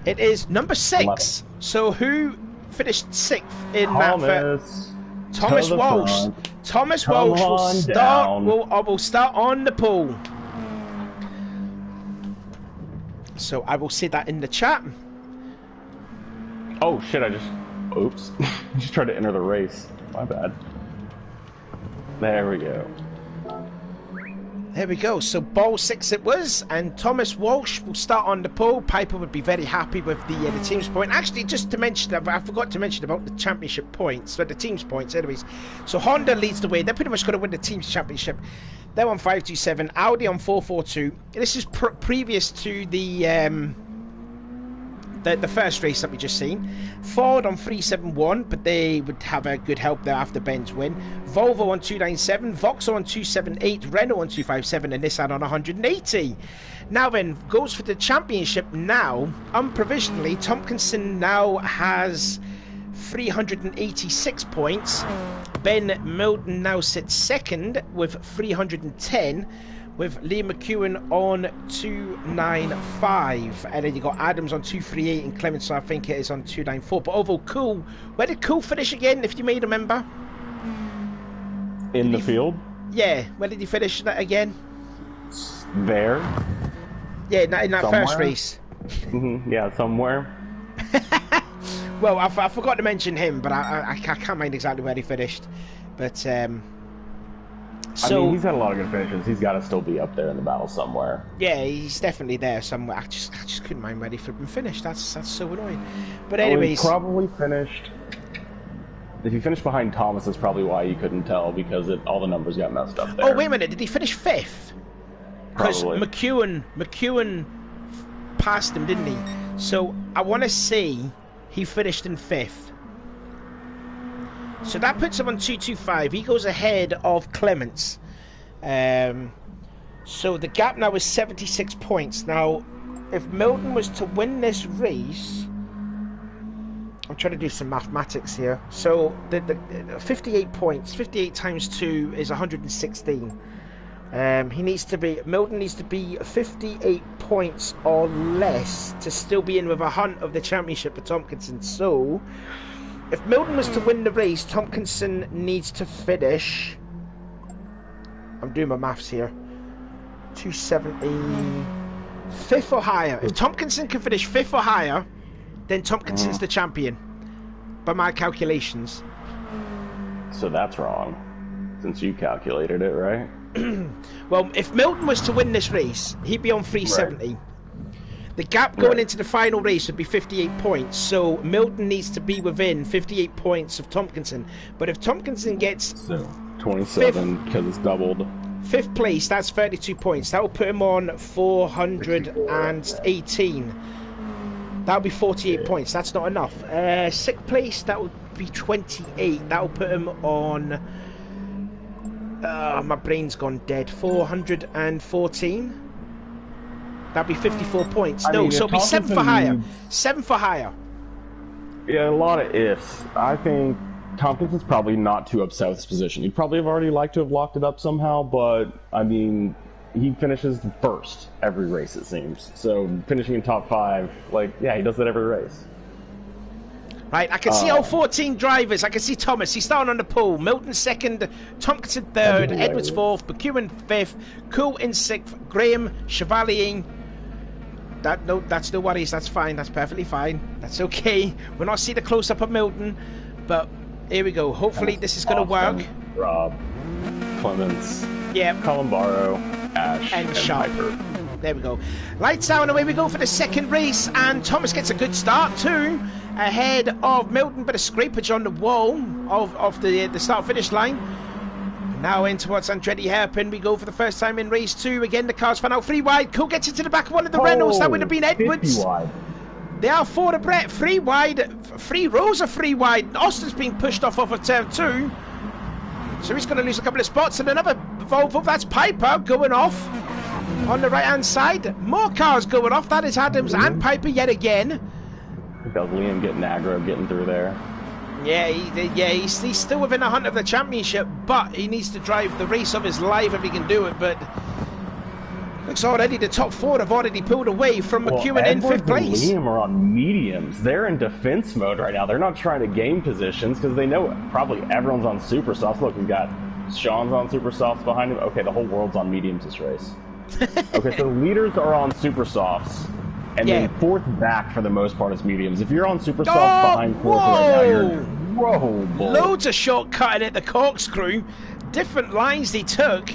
It is number 6.
11.
So who finished 6th in
Thomas.
that? Thomas Walsh.
Front.
Thomas
Come
Walsh will
on
start.
down.
Will start on the pole. So I will say that in the chat.
Oh shit! I just. Oops. Just tried to enter the race. My bad. There we go.
There we go. So ball 6 it was, and Thomas Walsh will start on the pole. Piper would be very happy with the team's point. Actually, just to mention, I forgot to mention about the championship points, but the team's points, anyways. So Honda leads the way. They're pretty much going to win the team's championship. They're on 527. Audi on 442. This is previous to the first race that we just seen. Ford on 371, but they would have a good help there after Ben's win. Volvo on 297, Vauxhall on 278, Renault on 257, and Nissan on 180. Now then, goes for the championship now. Unprovisionally, Tompkinson now has 386 points. Ben Milton now sits second with 310. With Liam McEwen on 295, and then you got Adams on 238 and Clements, I think it is on 294. But overall, Cool. Where did Cool finish again, if you may remember?
In the field?
Yeah, where did he finish that again?
There.
Yeah, in that
Somewhere?
first race.
Yeah, somewhere.
Well, I forgot to mention him, but I can't mind exactly where he finished. But
I mean, he's had a lot of good finishes. He's got to still be up there in the battle somewhere.
yeah, he's definitely there somewhere. I just couldn't mind where he flipping finished. That's so annoying. But anyways,
He probably finished. If you finished behind Thomas, that's probably why you couldn't tell, because all the numbers got messed up there.
Oh wait a minute, did he finish 5th? Because McEwen passed him, didn't he? So I want to say he finished in 5th. So that puts him on 225. He goes ahead of Clements. So the gap now is 76 points. Now, if Milton was to win this race, I'm trying to do some mathematics here. So the 58 points, 58 times 2 is 116. Milton needs to be 58 points or less to still be in with a hunt of the championship for Tompkinson. So if Milton was to win the race, Tompkinson needs to finish... I'm doing my maths here. 270... 5th or higher. If Tompkinson can finish 5th or higher, then Tompkinson's the champion. By my calculations.
So that's wrong. Since you calculated it, right?
Well, if Milton was to win this race, he'd be on 370. Right. The gap going into the final race would be 58 points, so Milton needs to be within 58 points of Tompkinson. But if Tompkinson gets...
So, 27, because it's doubled.
5th place, that's 32 points. That will put him on 418. That would be 48 points. That's not enough. 6th place, that would be 28. That will put him on... my brain's gone dead. 414. That'd be 54 points. No, so it'd be 7th for higher. 7th for higher.
Yeah, a lot of ifs. I think Tompkinson's probably not too upset with his position. He'd probably have already liked to have locked it up somehow, but, I mean, he finishes first every race, it seems. So, finishing in top 5, he does that every race.
Right, I can see all 14 drivers. I can see Thomas. He's starting on the pole. Milton 2nd, Tompkinson 3rd, Edwards 4th, McEwen 5th, Cool in 6th, Graham, Chevalier. That's no worries. That's fine. That's perfectly fine. That's okay. We're not seeing the close-up of Milton, but here we go. Hopefully this is going to work.
Rob, Clements,
yeah,
Columbaro. Ash and
Sharp.
Piper.
There we go. Lights out and away we go for the second race, and Thomas gets a good start too, ahead of Milton, but a scrapage on the wall of the start-finish line. Now in towards Andretti Hairpin, we go for the first time in race 2. Again, the cars fan out 3 wide. Cool gets into the back of one of the Renaults. That would have been Edwards.
50 wide.
They are 4 to Brett. 3 wide. 3 rows of 3 wide. Austin's being pushed off of turn 2. So he's going to lose a couple of spots. And another Volvo, that's Piper going off on the right-hand side. More cars going off. That is Adams and Piper yet again.
That was Liam getting aggro, getting through there.
Yeah, he's still within the hunt of the championship, but he needs to drive the race of his life if he can do it. But looks already the top 4 have already pulled away from McEwen in 5th place.
And Liam are on mediums. They're in defense mode right now. They're not trying to gain positions because they know probably everyone's on super softs. Look, we've got Sean's on super softs behind him. Okay, the whole world's on mediums this race. Okay, so leaders are on super softs. And then 4th back for the most part is mediums. If you're on super softs behind 4th right now, you're
loads of shortcutting at the corkscrew. Different lines they took.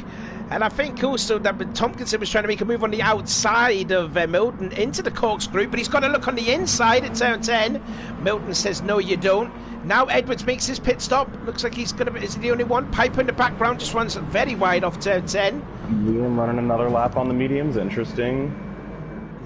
And I think also that Tompkinson was trying to make a move on the outside of Milton into the corkscrew, but he's got to look on the inside at turn 10. Milton says, no, you don't. Now Edwards makes his pit stop. Looks like he's going to. Is he the only one? Piper in the background just runs very wide off turn 10.
Liam running another lap on the mediums. Interesting.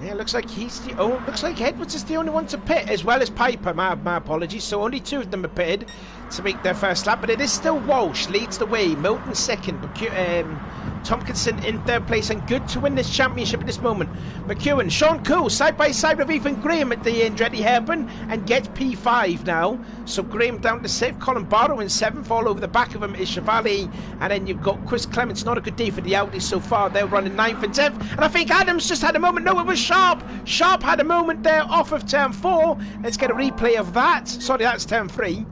Yeah, looks like looks like Edwards is the only one to pit, as well as Piper. My apologies. So only 2 of them are pitted to make their first lap, but it is still Walsh leads the way. Milton 2nd. Tompkinson in 3rd place, and good to win this championship at this moment. McEwen, Sean Cool side by side with Ethan Graham at the Andretti Hairpin and gets P5 now. So Graham down to 6th, Colin Barrow in 7th. All over the back of him is Chevalier, and then you've got Chris Clements. Not a good day for the Audis so far. They're running 9th and 10th, and I think Adams just had a moment. No, it was Sharp. Sharp had a moment there off of turn 4. Let's get a replay of that. Sorry, that's turn 3.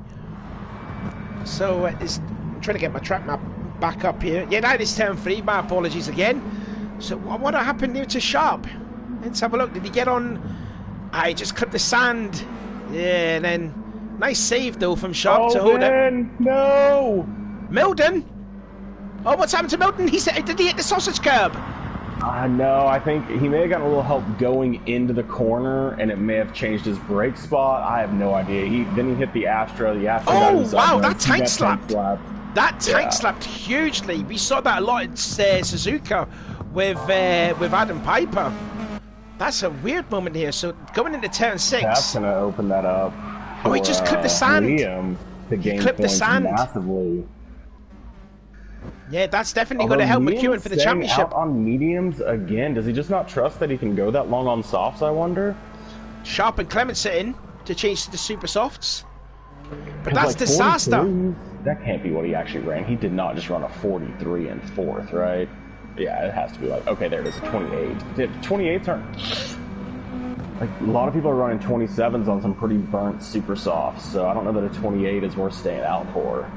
So I'm trying to get my track map back up here. Yeah, that is turn 3. My apologies again. So what happened here to Sharp? Let's have a look. Did he get on? I just clipped the sand. Yeah, and then nice save though from Sharp to hold it.
No!
Milton? Oh, what's happened to Milton? Did he hit the sausage curb?
No, I think he may have gotten a little help going into the corner, and it may have changed his brake spot. I have no idea. Then he hit the Astra. The Astra.
Oh wow, that tank slapped. That tank slapped hugely. We saw that a lot in Suzuka with Adam Piper. That's a weird moment here. So going into turn 6.
That's gonna open that up.
Oh, he just clipped the sand.
Liam to gain points massively.
Yeah, that's definitely going to help McEwen for the championship.
Out on mediums again. Does he just not trust that he can go that long on softs, I wonder?
Sharp and Clements are in to change to the super softs. But that's disaster.
That can't be what he actually ran. He did not just run a 43 in 4th, right? Yeah, it has to be like, okay, there it is, a 28. 28s aren't... Like, a lot of people are running 27s on some pretty burnt super softs, so I don't know that a 28 is worth staying out for.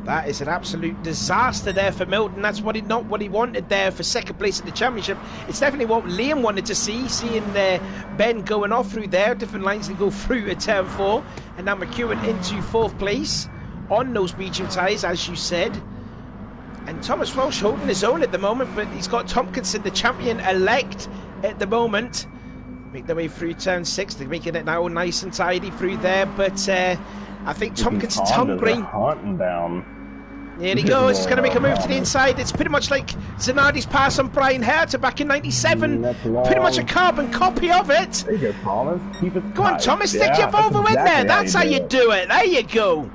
That is an absolute disaster there for Milton. That's not what he wanted there for 2nd place in the championship. It's definitely what Liam wanted to see, seeing Ben going off through there. Different lines to go through at turn 4. And now McEwen into 4th place on those medium tyres, as you said. And Thomas Walsh holding his own at the moment, but he's got Tompkinson, the champion-elect, at the moment. Make their way through turn 6. They're making it now nice and tidy through there, but I think Tompkinson's hungry.
Hunting down.
There he goes. He's going to make a move to the inside. It's pretty much like Zanardi's pass on Brian Herter back in '97. Pretty much a carbon copy of it.
There you go, Thomas. Keep it
Go on, Thomas. Stick your Volvo in there. That's how you do it. There you go.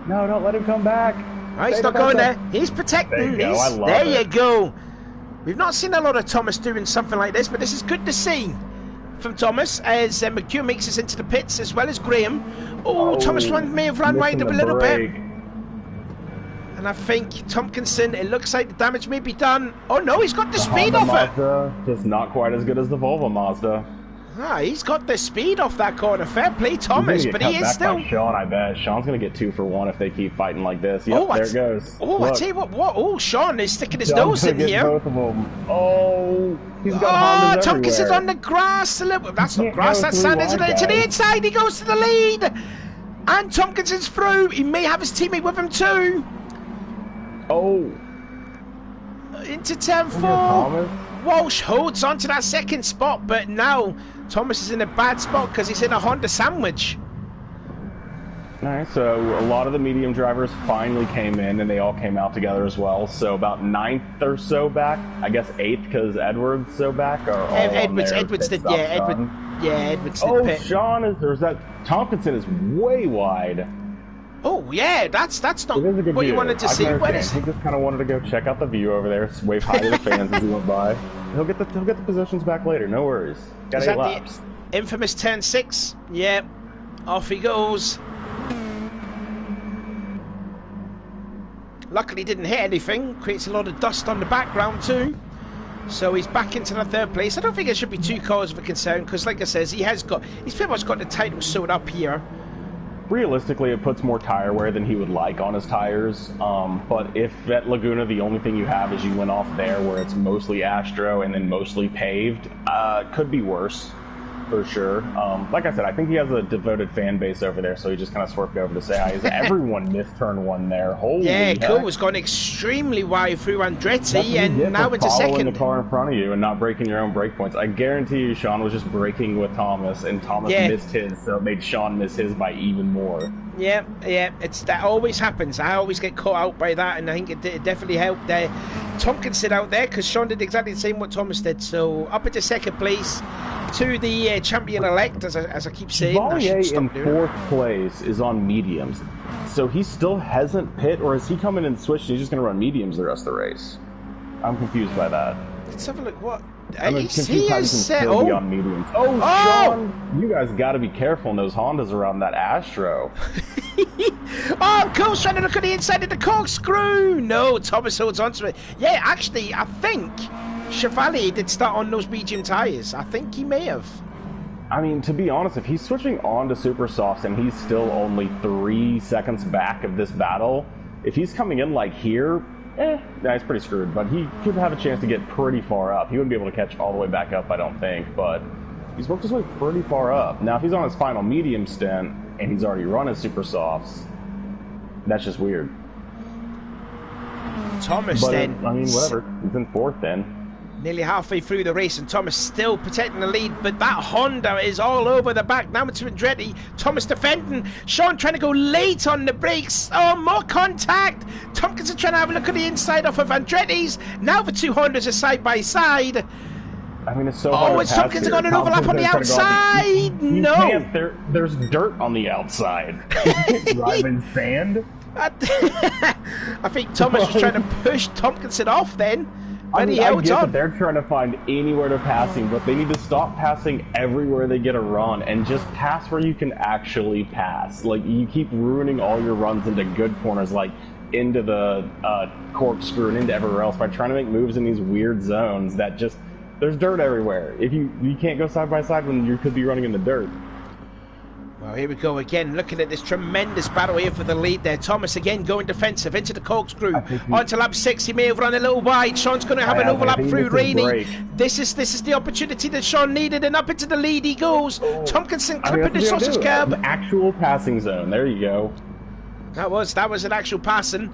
No, don't let him come back.
Right, he's not going there. He's protecting. There you go. We've not seen a lot of Thomas doing something like this, but this is good to see from Thomas as McEwen makes us into the pits as well as Graham. Oh, Thomas may have run right up a little bit. And I think Tompkinson, it looks like the damage may be done. Oh no, he's got the speed off it.
Just not quite as good as the Volvo Mazda.
Ah, he's got the speed off that corner. Fair play, Thomas, but he is still...
Sean, I bet. Sean's going to get 2 for 1 if they keep fighting like this. Yep, there it goes.
Oh, I tell you what. Oh, Sean is sticking his nose in here.
Both of them. Oh, he's got Hondas
Tompkinson's on the grass. That's not grass, that's sand, isn't it? To the inside, he goes to the lead. And Tompkinson's through. He may have his teammate with him too.
Oh.
into turn 4. Walsh holds on to that second spot, but now Thomas is in a bad spot because he's in a Honda sandwich.
Alright, so a lot of the medium drivers finally came in, and they all came out together as well. So about 9th or so back, I guess 8th because Edwards so back are all
Edwards did, Edwards did pit.
Sean is, Tompkinson is way wide.
Oh yeah, that's not what you wanted to see.
He just kind of wanted to go check out the view over there, wave hi to the fans as he went by. He'll get the positions back later. No worries. Got 8 laps.
The infamous turn 6. Yeah, off he goes. Luckily didn't hit anything. Creates a lot of dust on the background too. So he's back into the 3rd place. I don't think it should be too cause of a concern because, like I says, he's pretty much got the title sewed up here.
Realistically, it puts more tire wear than he would like on his tires. But if at Laguna the only thing you have is you went off there where it's mostly Astro and then mostly paved, could be worse. For sure. Like I said, I think he has a devoted fan base over there, so he just kind of swerved over to say hi. Everyone missed turn 1 there. Holy heck.
Cool was gone extremely wide through Andretti, and now into second.
Following the car in front of you and not breaking your own brake points. I guarantee you Sean was just braking with Thomas, and Thomas missed his, so it made Sean miss his by even more.
Yeah, that always happens. I always get caught out by that, and I think it definitely helped Tompkinson out there, because Sean did exactly the same what Thomas did. So up into 2nd place to the champion-elect, as I keep saying.
Chevalier in 4th place is on mediums. So he still hasn't pit, or is he coming in and switched? He's just going to run mediums the rest of the race. I'm confused by that.
Let's have a look. What?
He is on mediums. Oh, Sean, you guys got to be careful in those Hondas around that Astro.
Oh, Cole's trying to look at the inside of the corkscrew. No, Thomas holds on to it. Yeah, actually, I think Chevalier did start on those medium tyres. I think he may have.
I mean, to be honest, if he's switching on to super softs and he's still only 3 seconds back of this battle, if he's coming in like here, he's pretty screwed. But he could have a chance to get pretty far up. He wouldn't be able to catch all the way back up, I don't think. But he's worked his way pretty far up. Now, if he's on his final medium stint and he's already run his super softs, that's just weird.
Thomas
but
then.
I mean, whatever. He's in 4th then.
Nearly halfway through the race, and Thomas still protecting the lead, but that Honda is all over the back. Now it's Andretti. Thomas defending. Sean trying to go late on the brakes. Oh, more contact. Tompkinson trying to have a look at the inside off of Andretti's. Now the 2 Hondas are side by side.
I mean, it's so hard to pass.
Tompkinson got an overlap on the outside. No.
There's dirt on the outside. Driving sand.
I think Thomas was trying to push Tompkinson off then.
I get that they're trying to find anywhere to passing, but they need to stop passing everywhere they get a run and just pass where you can actually pass. Like, you keep ruining all your runs into good corners, like into the corkscrew and into everywhere else by trying to make moves in these weird zones that just, there's dirt everywhere. If you can't go side by side when you could be running in the dirt.
Well, here we go again, looking at this tremendous battle here for the lead there. Thomas again going defensive into the corkscrew. Onto lap 6, he may have run a little wide. Sean's going to have an overlap through Rainey. This is the opportunity that Sean needed, and up into the lead he goes. Tompkinson clipping the sausage curb.
An actual passing zone, there you go.
That was an actual passing.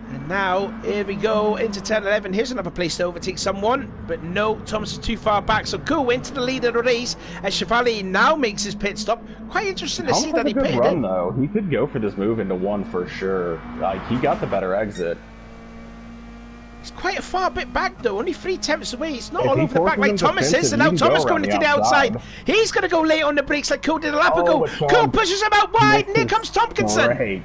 And now, here we go, into turn 11. Here's another place to overtake someone. But no, Thomas is too far back. So Cool into the lead of the race as Chevalier now makes his pit stop. Quite interesting to see that he pitted.
Run, though. He could go for this move into 1 for sure. Like, he got the better exit.
He's quite a far bit back, though. Only 3 tenths away. It's not all over the back like Thomas is. And now Thomas going into the outside. He's going to go late on the brakes like Cool did a lap ago. Cool pushes him out wide, and here comes Tompkinson.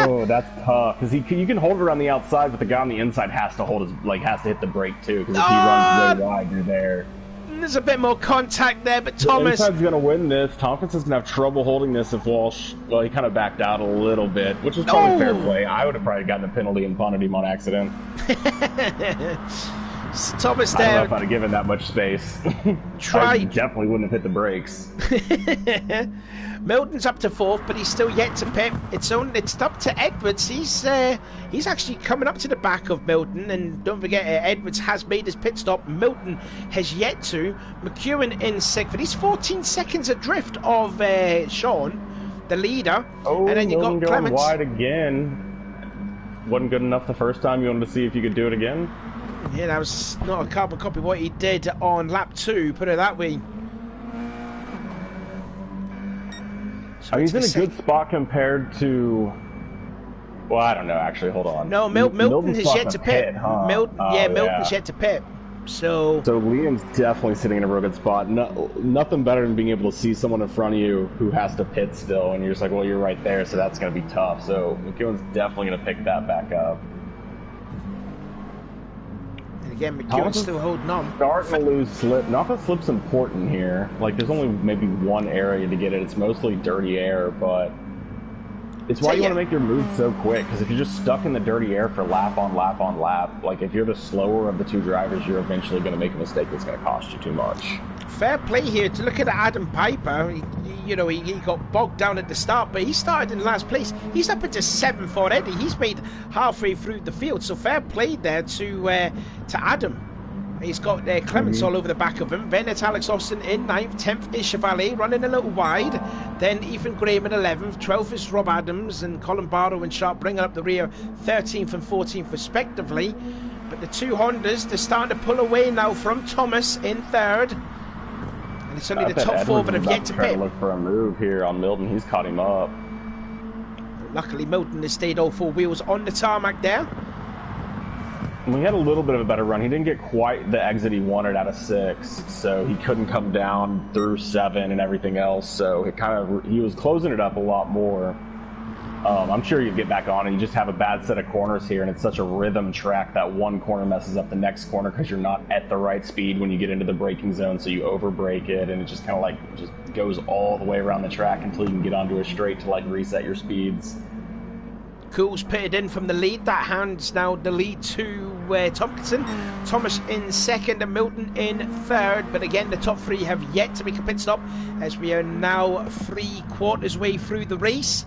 Oh, that's tough because you can hold it around the outside, but the guy on the inside has to has to hit the brake too. Because if he runs way wide, you're there.
There's a bit more contact there, but Thomas.
The inside's gonna win this. Tompkinson's gonna have trouble holding this if Walsh. Well, he kind of backed out a little bit, which is probably fair play. I would have probably gotten a penalty and punted him on accident.
Thomas there.
I don't know if I'd have given that much space. I definitely wouldn't have hit the brakes.
Milton's up to 4th, but he's still yet to pit. It's up to Edwards. He's actually coming up to the back of Milton, and don't forget Edwards has made his pit stop. Milton has yet to. McEwen in 6th, but he's 14 seconds adrift of Sean, the leader.
Oh,
and then you got
Milton
Clements
going wide again. wasn't good enough the first time. You wanted to see if you could do it again?
Yeah, that was not a carbon copy of what he did on lap 2, put it that way. So
I mean, he's in a good spot compared to... Well, I don't know, actually, hold on.
No, Milton has yet to pit.
Huh?
Milton's yet to pit. So
Liam's definitely sitting in a real good spot. No, nothing better than being able to see someone in front of you who has to pit still, and you're just like, well, you're right there, so that's going to be tough. So McEwen's definitely going to pick that back up.
And again, McEwen's still holding on.
Starting to lose slip. Not that slip's important here. Like, there's only maybe one area to get it. It's mostly dirty air, but it's why you want to make your move so quick, because if you're just stuck in the dirty air for lap on lap on lap, like if you're the slower of the two drivers, you're eventually going to make a mistake that's going to cost you too much.
Fair play here to look at Adam Piper. He got bogged down at the start, but he started in last place. He's up into 7th already. He's made halfway through the field, so fair play there to Adam. He's got Clements all over the back of him. Then it's Alex Austin in 9th. 10th is Chevalier running a little wide. Then Ethan Graham in 11th. 12th is Rob Adams and Colin Barrow and Sharp bringing up the rear 13th and 14th respectively. But the two Hondas, they're starting to pull away now from Thomas in 3rd. And it's only the top 4 that have yet to pit.
Look for a move here on Milton. He's caught him up.
Luckily Milton has stayed all 4 wheels on the tarmac there.
We had a little bit of a better run. He didn't get quite the exit he wanted out of 6, so he couldn't come down through 7 and everything else. So he was closing it up a lot more. I'm sure you'd get back on, and you just have a bad set of corners here, and it's such a rhythm track that one corner messes up the next corner because you're not at the right speed when you get into the braking zone, so you over-brake it, and it just kind of like just goes all the way around the track until you can get onto a straight to like reset your speeds.
Cool's pitted in from the lead. That hands now the lead to Tompkinson. Thomas in 2nd and Milton in 3rd. But again, the top 3 have yet to make a pit stop as we are now 3/4 way through the race.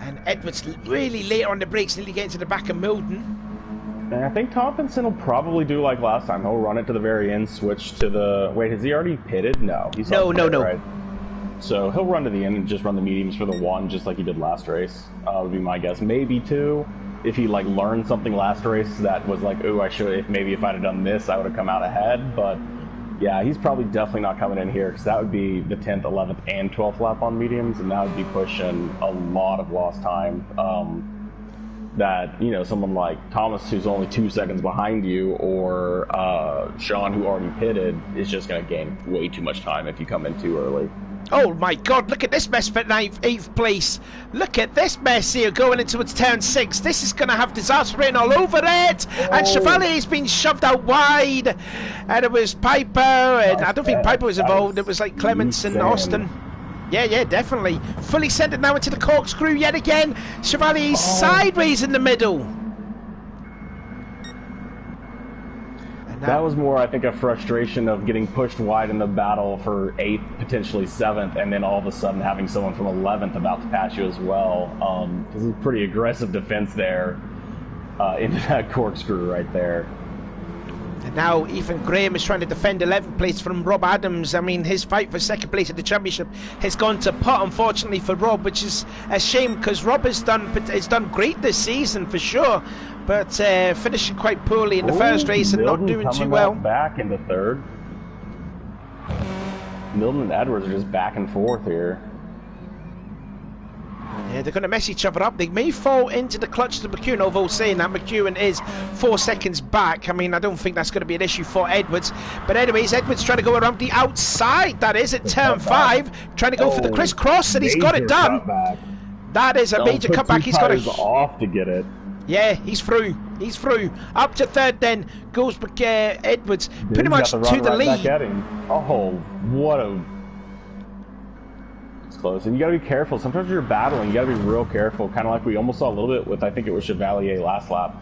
And Edwards really late on the brakes, nearly getting to the back of Milton.
And I think Tompkinson will probably do like last time. He'll run it to the very end, switch to the... Wait, has he already pitted? No. He's
no.
Right? So he'll run to the end and just run the mediums for the 1, just like he did last race. Would be my guess. Maybe 2, if he like learned something last race that was like, ooh, I should. Maybe if I'd have done this, I would have come out ahead. But yeah, he's probably definitely not coming in here because that would be the 10th, 11th, and 12th lap on mediums, and that would be pushing a lot of lost time. That, you know, someone like Thomas, who's only 2 seconds behind you, or Sean, who already pitted, is just going to gain way too much time if you come in too early.
Oh my god, look at this mess for 8th place. Look at this mess here going into its turn 6. This is going to have disaster written all over it. Oh. And Chevalier's been shoved out wide. And it was Piper, and I don't think Piper was involved. It was like Clements and Austin. Yeah, definitely. Fully centered now into the corkscrew yet again. Chevalier's sideways in the middle.
That was more, I think, a frustration of getting pushed wide in the battle for 8th, potentially 7th, and then all of a sudden having someone from 11th about to pass you as well. This is pretty aggressive defense there into that corkscrew right there.
And now Ethan Graham is trying to defend 11th place from Rob Adams. I mean, his fight for 2nd place at the championship has gone to pot, unfortunately, for Rob, which is a shame because Rob has done great this season for sure, but finishing quite poorly in the first race and not doing too well.
Back into 3rd. Milton and Edwards are just back and forth here.
Yeah, they're going to mess each other up. They may fall into the clutch to McEwen, although saying that McEwen is 4 seconds back. I mean, I don't think that's going to be an issue for Edwards. But anyways, Edwards trying to go around the outside. That is at turn 5. Trying to go for the crisscross, and he's got it done. That is a major cutback. He's got
off to get it.
Yeah, he's through. He's through. Up to 3rd then goes Edwards. Pretty much to the lead.
Oh, what a... close, and you gotta be careful. Sometimes you're battling, you gotta be real careful, kind of like we almost saw a little bit with, I think it was Chevalier last lap.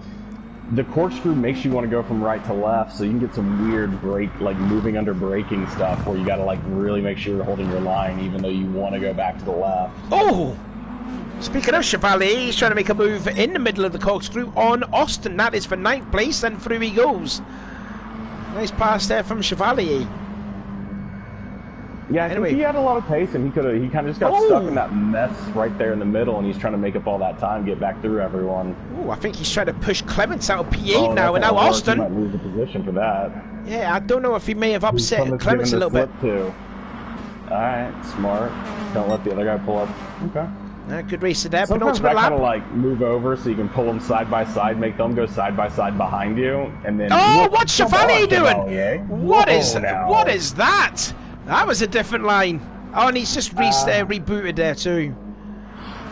The corkscrew makes you want to go from right to left, so you can get some weird brake, like moving under braking stuff, where you gotta like really make sure you're holding your line, even though you want to go back to the left.
Oh! Speaking of Chevalier, he's trying to make a move in the middle of the corkscrew on Austin. That is for 9th place, and through he goes. Nice pass there from Chevalier.
Yeah, I think he had a lot of pace, and he kind of just got stuck in that mess right there in the middle, and he's trying to make up all that time, get back through everyone.
Ooh, I think he's trying to push Clements out of P8 now, and now Austin.
He might lose the position for that.
Yeah, I don't know if he may have upset Clements a little bit.
Too. All right, smart. Don't let the other guy pull up. Okay.
Good racing there.
Sometimes I kind of like move over so you can pull them side by side, make them go side by side behind you, and then.
Oh, what's Chevalier doing? What is that? That was a different line. Oh, and he's just rebooted there too.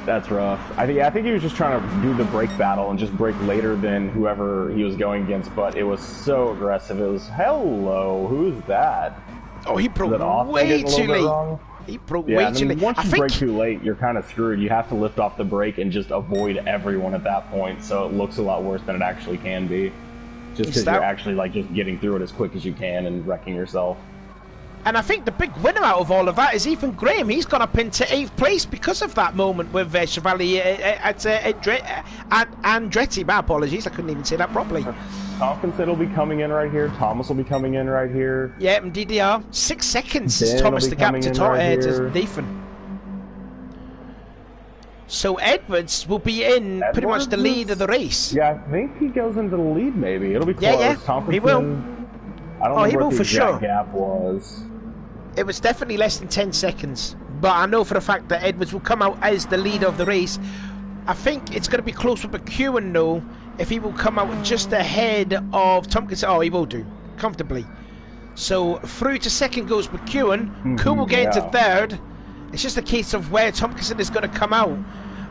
That's rough. I think he was just trying to do the brake battle and just brake later than whoever he was going against, but it was so aggressive. It was, hello, who's that?
Oh, he broke way too late. He broke way too late.
Once you brake too late, you're kind of screwed. You have to lift off the brake and just avoid everyone at that point, so it looks a lot worse than it actually can be. Just because you're actually like just getting through it as quick as you can and wrecking yourself.
And I think the big winner out of all of that is Ethan Graham. He's gone up into 8th place because of that moment with Chevalier at Andretti. My apologies, I couldn't even say that properly.
Tompkinson will be coming in right here. Thomas will be coming in right here.
Yeah, and DDR. 6 seconds is Thomas the gap to Nathan. So Edwards will be in pretty much the lead of the race.
Yeah, I think he goes into the lead maybe. It'll be close.
Yeah, he will.
I don't know what the exact gap was.
It was definitely less than 10 seconds. But I know for a fact that Edwards will come out as the leader of the race. I think it's going to be close with McEwen though. If he will come out just ahead of Tompkinson. Oh, he will do. Comfortably. So through to second goes McEwen. Kuhn will get into third. It's just a case of where Tompkinson is going to come out.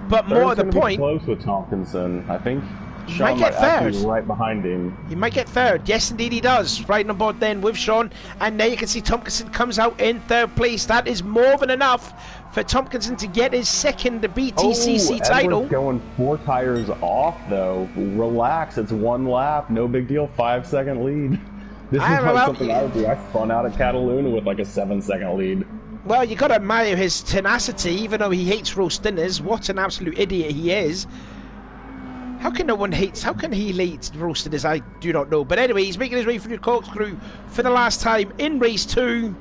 But more to the point.
Close with Tompkinson, I think.
He might get third.
Right behind him.
He might get third. Yes, indeed he does. Riding on board then with Sean. And there you can see Tompkinson comes out in third place. That is more than enough for Tompkinson to get his second BTCC title.
Edwards going 4 tires off, though. Relax. It's 1 lap. No big deal. 5-second lead. This is like something I would do. I spun out at Cataluna with like a 7-second lead.
Well, you got to admire his tenacity, even though he hates roast dinners. What an absolute idiot he is. How can he hate roasted as I do not know. But anyway, he's making his way through the corkscrew for the last time in race 2.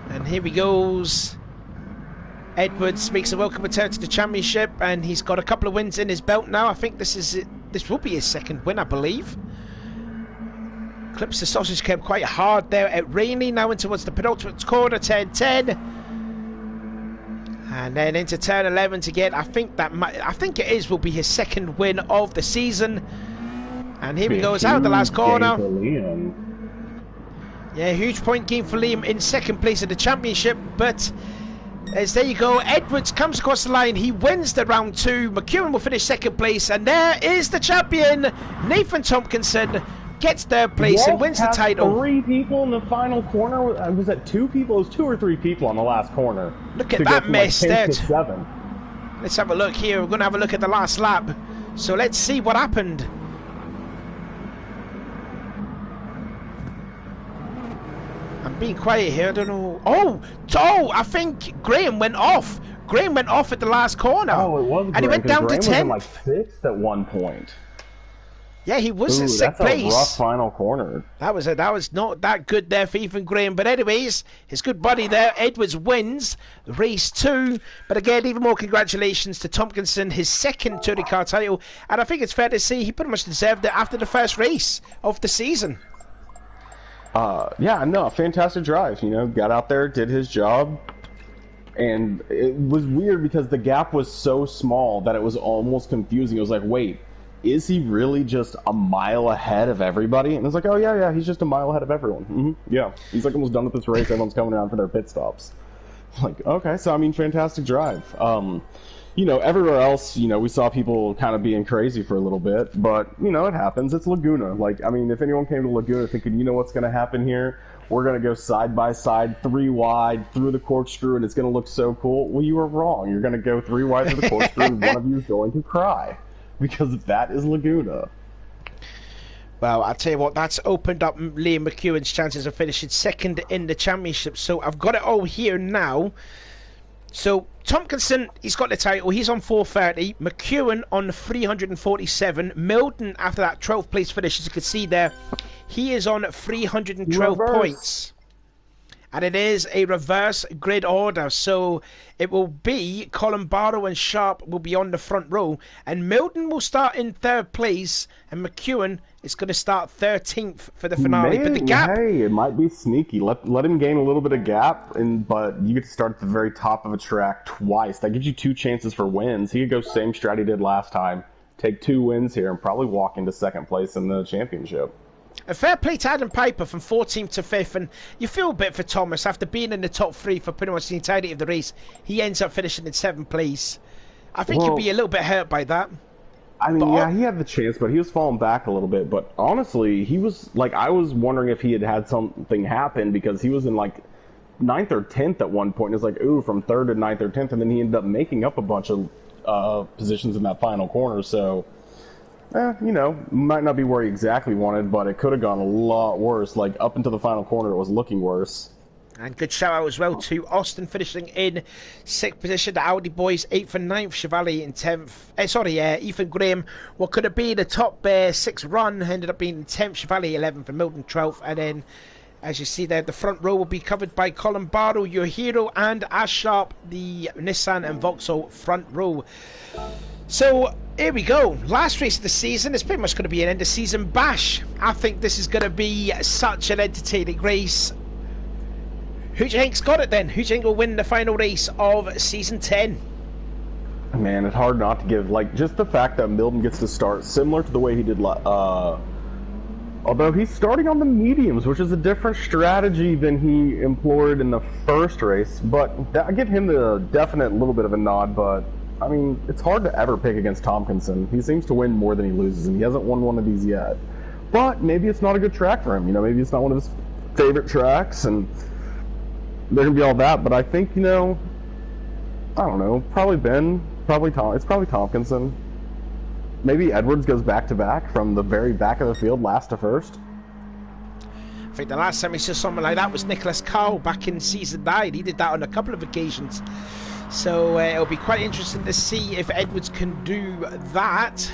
And here he goes. Edwards makes a welcome return to the championship, and he's got a couple of wins in his belt now. I think this will be his second win, I believe. Clips the sausage kept quite hard there at Rainey, now in towards the penultimate corner, 10-10. And then into turn 11 to get, I think it will be his second win of the season. And here he goes out the last corner. Yeah, huge point game for Liam in second place of the championship. But as there you go, Edwards comes across the line. He wins the round 2. McEwen will finish second place. And there is the champion, Nathan Tompkinson. Gets third place and wins the title.
3 people in the final corner. Was that 2 people? It was 2 or 3 people on the last corner.
Look at that mess there.
Let's
have a look here. We're going to have a look at the last lap. So let's see what happened. I'm being quiet here. I don't know. Oh! I think Graham went off. Graham went off at the last corner.
Oh, it was.
And he went down to 10th.
Was in like 6th at one point.
Yeah, he was in 6th place.
That's a rough final corner.
That was not that good there for Ethan Graham. But anyways, his good buddy there, Edwards, wins race 2. But again, even more congratulations to Tompkinson, his second Touring Car title. And I think it's fair to say he pretty much deserved it after the first race of the season.
Yeah, no, fantastic drive. You know, got out there, did his job. And it was weird because the gap was so small that it was almost confusing. It was like, wait, is he really just a mile ahead of everybody? And it's like, oh, yeah, he's just a mile ahead of everyone. Yeah, he's like almost done with this race. Everyone's coming around for their pit stops. Like, okay, so I mean, fantastic drive. You know, everywhere else, you know, we saw people kind of being crazy for a little bit, but, you know, it happens. It's Laguna. Like, I mean, if anyone came to Laguna thinking, you know what's going to happen here? We're going to go side by side, 3 wide, through the corkscrew, and it's going to look so cool. Well, you were wrong. You're going to go 3 wide through the corkscrew, and one of you is going to cry. Because that is Laguna.
Well, I'll tell you what, that's opened up Liam McEwen's chances of finishing second in the championship. So I've got it all here now. So Tompkinson, he's got the title. He's on 430. McEwen on 347. Milton, after that 12th place finish, as you can see there, he is on 312 points. And it is a reverse grid order, so it will be Colin Barrow and Sharp will be on the front row, and Milton will start in 3rd place, and McEwen is going to start 13th for the finale. But the gap...
Hey, it might be sneaky. Let him gain a little bit of gap, but you get to start at the very top of a track twice. That gives you 2 chances for wins. He could go same strat he did last time, take 2 wins here, and probably walk into 2nd place in the championship.
A fair play to Adam Piper from 14th to 5th, and you feel a bit for Thomas after being in the top 3 for pretty much the entirety of the race. He ends up finishing in 7th place. I think you'd be a little bit hurt by that.
I mean, yeah, he had the chance, but he was falling back a little bit. But honestly, he was like, I was wondering if he had something happen, because he was in like 9th or 10th at one point. It was like, ooh, from 3rd to 9th or 10th, and then he ended up making up a bunch of positions in that final corner. So, you know, might not be where he exactly wanted, but it could have gone a lot worse. Like, up into the final corner, it was looking worse.
And good shout out as well to Austin finishing in 6th position. The Audi boys 8th and 9th. Chevalier in 10th. Ethan Graham, what could have been a top 6 run, ended up being 10th. Chevalier 11th and Milton 12th. And then, as you see there, the front row will be covered by Colin Barrow, your hero, and Ash Sharp, the Nissan and Vauxhall front row. So, here we go. Last race of the season. It's pretty much going to be an end of season bash. I think this is going to be such an entertaining race. Who do you think's got it then? Who do you think will win the final race of season 10?
Man, it's hard not to give, like, just the fact that Milton gets to start similar to the way he did, although he's starting on the mediums, which is a different strategy than he employed in the first race, but I give him the definite little bit of a nod. But I mean, it's hard to ever pick against Tompkinson. He seems to win more than he loses, and he hasn't won one of these yet. But maybe it's not a good track for him, you know, maybe it's not one of his favorite tracks, and they're going to be all that. But I think, you know, I don't know, probably Ben, probably Tom. It's probably Tompkinson. Maybe Edwards goes back-to-back from the very back of the field, last to first.
I think the last time we saw something like that was Nicholas Carl back in season 9. He did that on a couple of occasions. So it'll be quite interesting to see if Edwards can do that.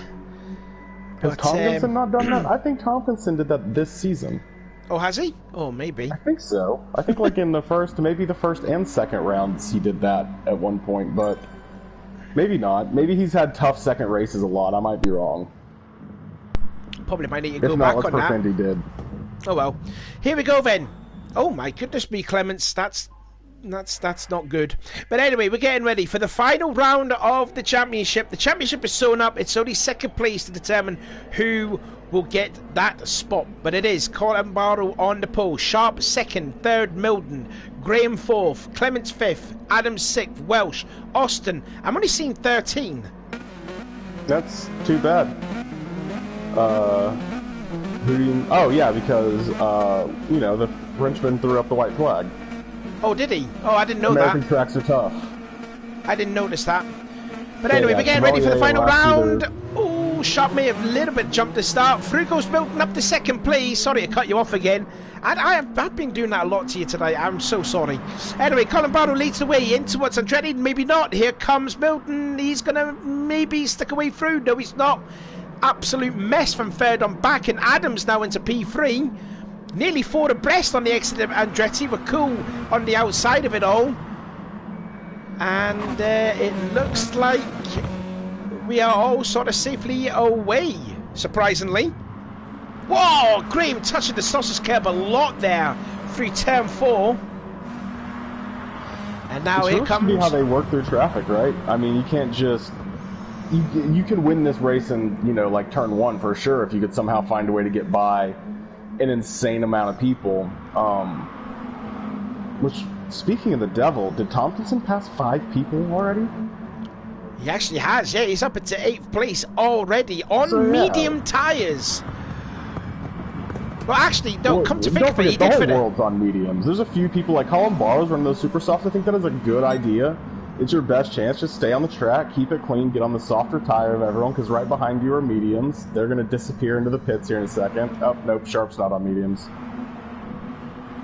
Has Tompkinson not done that? I think Tompkinson did that this season.
Oh, has he? Oh, maybe.
I think so. I think like in the first, maybe the first and second rounds he did that at one point, but maybe not. Maybe he's had tough second races a lot. I might be wrong.
Probably might need to go back on that.
Let's pretend he did.
Oh well. Here we go then. Oh my goodness me, Clements. That's not good. But anyway, we're getting ready for the final round of the championship. The championship is sewn up. It's only second place to determine who will get that spot. But it is Colin Barrow on the pole. Sharp second, third Milton, Graham fourth, Clements fifth, Adams sixth, Welsh, Austin. I'm only seeing 13.
That's too bad. Oh yeah, because you know, the Frenchman threw up the white flag.
Oh, did he? Oh, I didn't know
American
that.
tracks are tough.
I didn't notice that. But anyway, we're getting ready for the final round. Oh, Sharp may have a little bit jumped the start. Through goes Milton up to second place. Sorry to cut you off again. I've been doing that a lot to you today. I'm so sorry. Anyway, Colin Barrow leads the way into what's dreaded. Maybe not. Here comes Milton. He's going to maybe stick away through. No, he's not. Absolute mess from third on back. And Adams now into P3. Nearly 4 abreast on the exit of Andretti. We're cool on the outside of it all. And it looks like we are all sort of safely away, surprisingly. Whoa! Graham touching the sausage curb a lot there through turn 4. And now here comes...
It's how they work through traffic, right? I mean, you can't just... You can win this race in, you know, like turn 1 for sure if you could somehow find a way to get by an insane amount of people. Which, speaking of the devil, did Tompkinson pass 5 people already?
He actually has, yeah. He's up into 8th place already on medium tyres. Well, actually, no, come to think of it, he did
the whole world's on mediums. There's a few people, like Colin Barrow's running those super softs. I think that is a good idea. It's your best chance. Just stay on the track, keep it clean, get on the softer tire of everyone, because right behind you are mediums. They're going to disappear into the pits here in a second. Oh, nope, Sharp's not on mediums.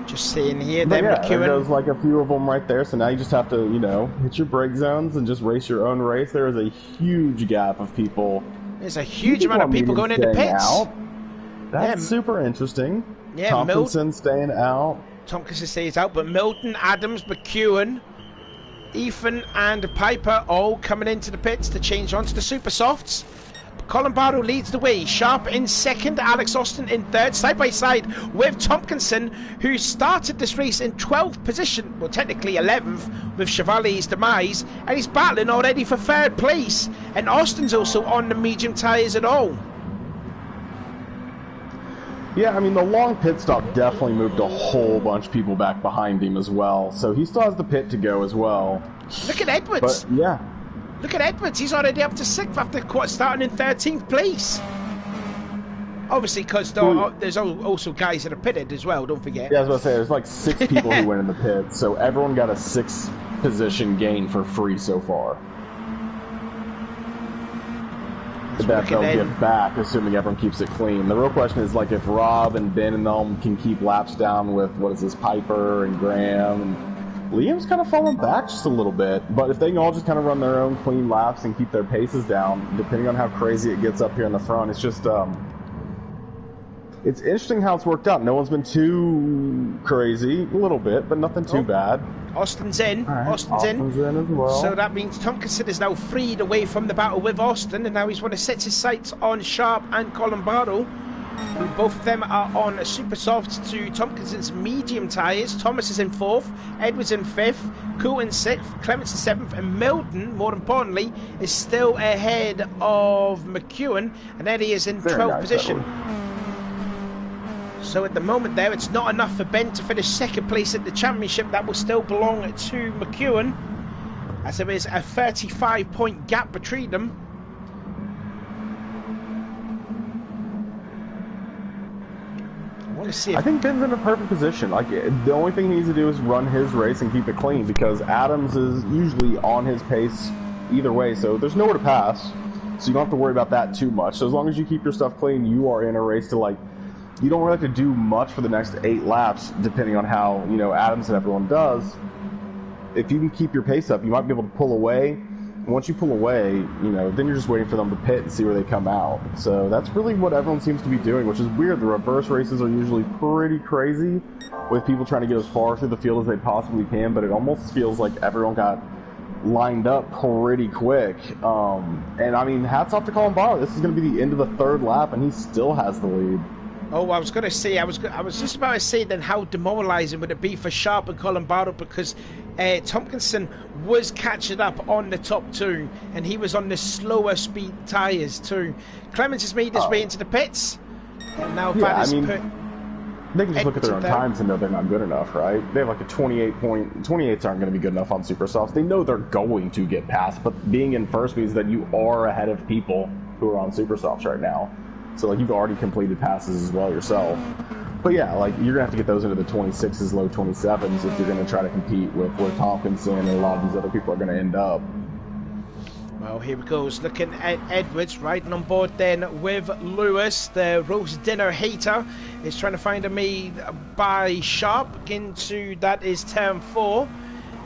Just seeing here, then
yeah,
McEwen.
There goes like a few of them right there, so now you just have to, you know, hit your brake zones and just race your own race. There is a huge gap of people.
There's a huge amount of people going into pits.
Out. That's super interesting.
Yeah,
Tompkinson staying out.
Tompkinson stays out, but Milton, Adams, McEwen, Ethan and Piper all coming into the pits to change onto the super softs. Colin Barrow leads the way, Sharp in second, Alex Austin in third, side by side with Tompkinson, who started this race in 12th position, well technically 11th with Chevalier's demise, and he's battling already for third place, and Austin's also on the medium tyres at all.
Yeah, I mean, the long pit stop definitely moved a whole bunch of people back behind him as well, so he still has the pit to go as well.
Look at Edwards.
But, yeah.
Look at Edwards, he's already up to 6th after starting in 13th place. Obviously, because there's also guys that are pitted as well, don't forget.
Yeah, I was about to say, there's like 6 people who went in the pit, so everyone got a 6th position gain for free so far. That they'll get back, assuming everyone keeps it clean. The real question is, like, if Rob and Ben and them can keep laps down with, what is this, Piper and Graham, and Liam's kind of falling back just a little bit, but if they can all just kind of run their own clean laps and keep their paces down, depending on how crazy it gets up here in the front, it's just, it's interesting how it's worked out. No one's been too crazy, a little bit, but nothing too bad.
Austin's in.
Right.
Austin's in
as well.
So that means Tompkinson is now freed away from the battle with Austin, and now he's want to set his sights on Sharp and Colin Barrow. Both of them are on super softs to Tompkinson's medium tyres. Thomas is in 4th, Edwards in 5th, Cool in 6th, Clements in 7th, and Milton, more importantly, is still ahead of McEwen, and Eddie is in 12th position. So at the moment there, it's not enough for Ben to finish 2nd place at the championship. That will still belong to McEwen, as there is a 35-point gap between them.
I think Ben's in a perfect position. Like, the only thing he needs to do is run his race and keep it clean, because Adams is usually on his pace either way, so there's nowhere to pass, so you don't have to worry about that too much. So as long as you keep your stuff clean, you are in a race to, like, you don't really have to do much for the next 8 laps, depending on how, you know, Adams and everyone does. If you can keep your pace up, you might be able to pull away. Once you pull away, you know, then you're just waiting for them to pit and see where they come out. So that's really what everyone seems to be doing, which is weird. The reverse races are usually pretty crazy, with people trying to get as far through the field as they possibly can, but it almost feels like everyone got lined up pretty quick. And I mean, hats off to Colin Barrow. This is going to be the end of the 3rd lap, and he still has the lead.
Oh, I was going to say, I was just about to say then, how demoralising would it be for Sharp and Colin Barrow, because Tompkinson was catching up on the top 2, and he was on the slower speed tyres too. Clemens has made his way into the pits, and now
yeah,
Van is
they can just look at their own times and know they're not good enough, right? They have like a 28s aren't going to be good enough on super softs. They know they're going to get past, but being in first means that you are ahead of people who are on super softs right now. So, like, you've already completed passes as well yourself. But, yeah, like, you're going to have to get those into the 26s, low 27s if you're going to try to compete with where Tompkinson and a lot of these other people are going to end up.
Well, here we go. Looking at Edwards riding on board then with Lewis. The roast dinner hater is trying to find a made by Sharp into, that is turn 4.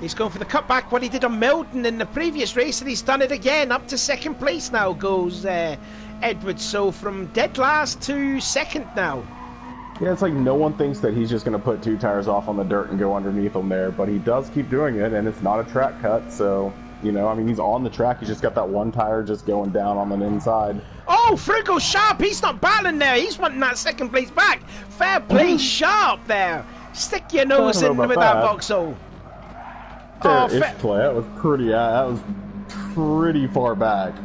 He's going for the cutback, what he did on Milton in the previous race, and he's done it again. Up to 2nd place now goes Edwards, so from dead last to 2nd now.
Yeah, it's like no one thinks that he's just going to put 2 tires off on the dirt and go underneath them there, but he does keep doing it, and it's not a track cut, so, you know, I mean, he's on the track, he's just got that 1 tire just going down on the inside.
Oh, Frigo Sharp, he's not battling there, he's wanting that 2nd place back. Fair play, Sharp there. Stick your nose in with that Vauxhall.
Fair-ish play, that was pretty far back.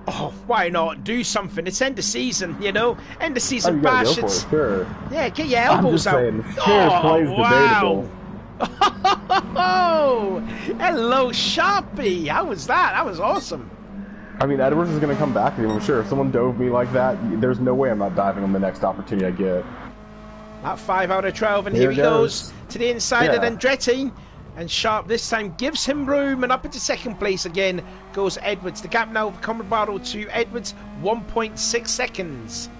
Oh, why not do something? It's end of season, you know. End of season bash.
Go for it, sure.
Yeah, get your elbows out.
I'm just saying, fair play's debatable.
Oh, hello, Sharpie. How was that? That was awesome.
I mean, Edwards is going to come back at him, I'm sure. If someone dove me like that, there's no way I'm not diving on the next opportunity I get.
That 5 out of 12, and here he goes to the inside of Andretti. And Sharp this time gives him room, and up into 2nd place again goes Edwards. The gap now of Colin Barrow to Edwards, 1.6 seconds.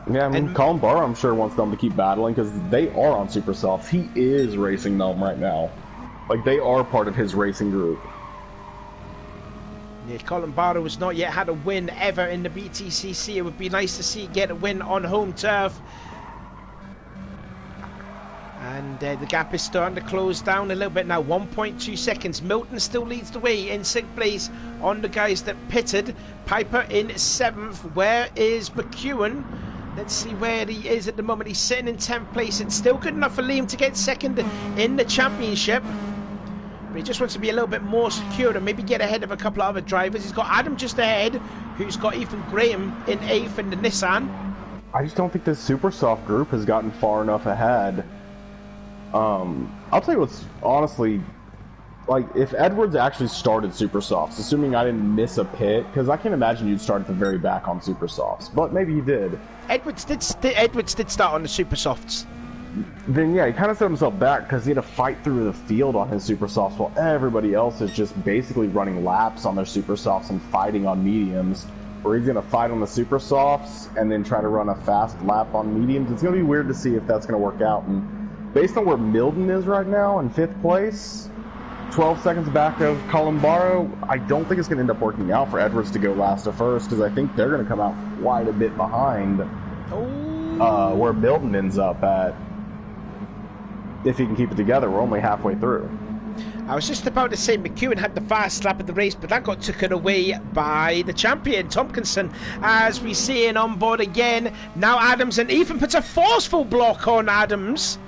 Yeah, I mean, Colin Barrow, I'm sure, wants them to keep battling because they are on super softs. He is racing them right now. Like, they are part of his racing group.
Yeah, Colin Barrow has not yet had a win ever in the BTCC. It would be nice to see get a win on home turf. And the gap is starting to close down a little bit now. 1.2 seconds. Milton still leads the way in 6th place on the guys that pitted. Piper in 7th. Where is McEwen? Let's see where he is at the moment. He's sitting in 10th place. It's still good enough for Liam to get 2nd in the championship. But he just wants to be a little bit more secure and maybe get ahead of a couple of other drivers. He's got Adam just ahead, who's got Ethan Graham in 8th in the Nissan.
I just don't think this super soft group has gotten far enough ahead. I'll tell you what's honestly, like, if Edwards actually started super softs, assuming I didn't miss a pit, because I can't imagine you'd start at the very back on super softs, but maybe he did.
Edwards did start on the super softs.
Then yeah, he kind of set himself back because he had to fight through the field on his super softs while everybody else is just basically running laps on their super softs and fighting on mediums. Where he's going to fight on the super softs and then try to run a fast lap on mediums. It's going to be weird to see if that's going to work out. And based on where Milden is right now in 5th place, 12 seconds back of Columbaro, I don't think it's going to end up working out for Edwards to go last to first, because I think they're going to come out quite a bit behind where Milden ends up at. If he can keep it together, we're only halfway through.
I was just about to say McEwen had the fast lap of the race, but that got taken away by the champion, Tompkinson, as we see in on board again. Now Adams, and Ethan puts a forceful block on Adams,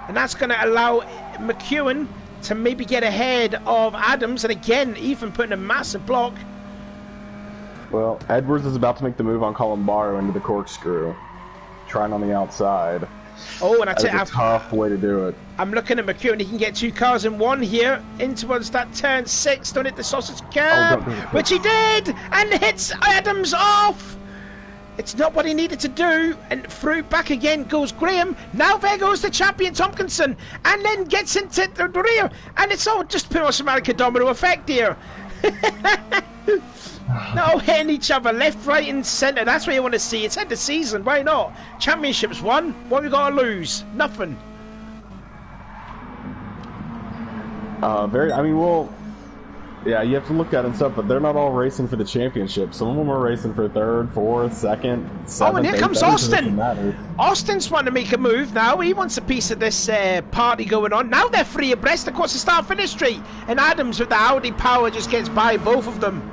and that's going to allow McEwen to maybe get ahead of Adams, and again, Ethan putting a massive block.
Well, Edwards is about to make the move on Columbaro into the corkscrew, trying on the outside.
Oh, and that's
a tough way to do it.
I'm looking at McEwen. He can get 2 cars in one here in towards that turn 6. Don't hit the sausage curb, which he did, and hits Adams off. It's not what he needed to do, and through back again goes Graham. Now there goes the champion Tompkinson, and then gets into the rear, and it's all just put on some domino effect here. No, hitting each other left, right, and centre. That's what you want to see. It's end of season. Why not? Championships won. What we got to lose? Nothing.
Yeah, you have to look at it and stuff, but they're not all racing for the championship. Some of them are racing for 3rd, 4th, 2nd, 7th.
Oh, and here comes Austin. Austin's wanting to make a move now. He wants a piece of this party going on. Now they're free abreast across the start-finish straight, and Adams with the Audi power just gets by both of them.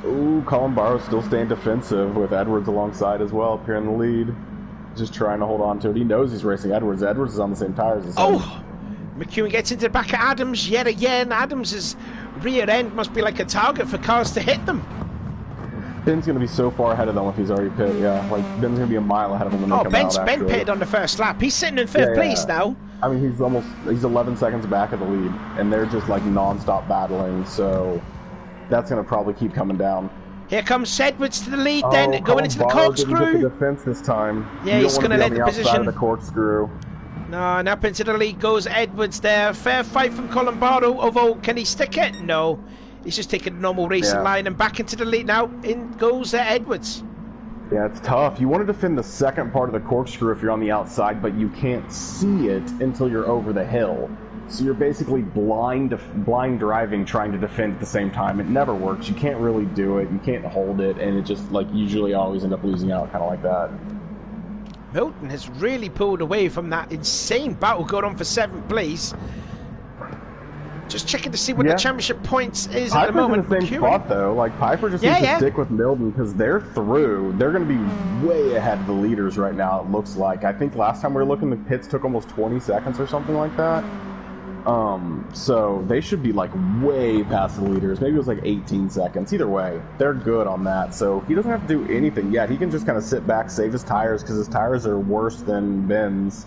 Ooh, Columbaro's still staying defensive with Edwards alongside as well up here in the lead. Just trying to hold on to it. He knows he's racing Edwards. Edwards is on the same tires as him.
Oh! McEwen gets into the back of Adams yet again. Adams' rear end must be like a target for cars to hit them.
Ben's going to be so far ahead of them if he's already pit, yeah. Like, Ben's going to be a mile ahead of them when they come out,
Ben pitted on the first lap. He's sitting in 5th place now.
I mean, he's 11 seconds back of the lead, and they're just, like, non-stop battling, so that's going to probably keep coming down.
Here comes Edwards to the lead then, going into the corkscrew.
Didn't get the defense this time.
Yeah, he's going to let the position.
Of the corkscrew.
No, and up into the lead goes Edwards there. Fair fight from Columbaro, although can he stick it? No. He's just taking a normal racing line and back into the lead now. In goes Edwards.
Yeah, it's tough. You want to defend the second part of the corkscrew if you're on the outside, but you can't see it until you're over the hill. So you're basically blind driving, trying to defend at the same time. It never works. You can't really do it. You can't hold it, and it just, like, usually always end up losing out, kind of like that.
Milton has really pulled away from that insane battle going on for 7th place. Just checking to see what the championship points is at the moment.
Piper's in the same spot, though. Like, Piper just needs to stick with Milton because they're through. They're going to be way ahead of the leaders right now, it looks like. I think last time we were looking, the pits took almost 20 seconds or something like that. So they should be, like, way past the leaders. Maybe it was, like, 18 seconds. Either way, they're good on that. So he doesn't have to do anything yet. He can just kind of sit back, save his tires, because his tires are worse than Ben's,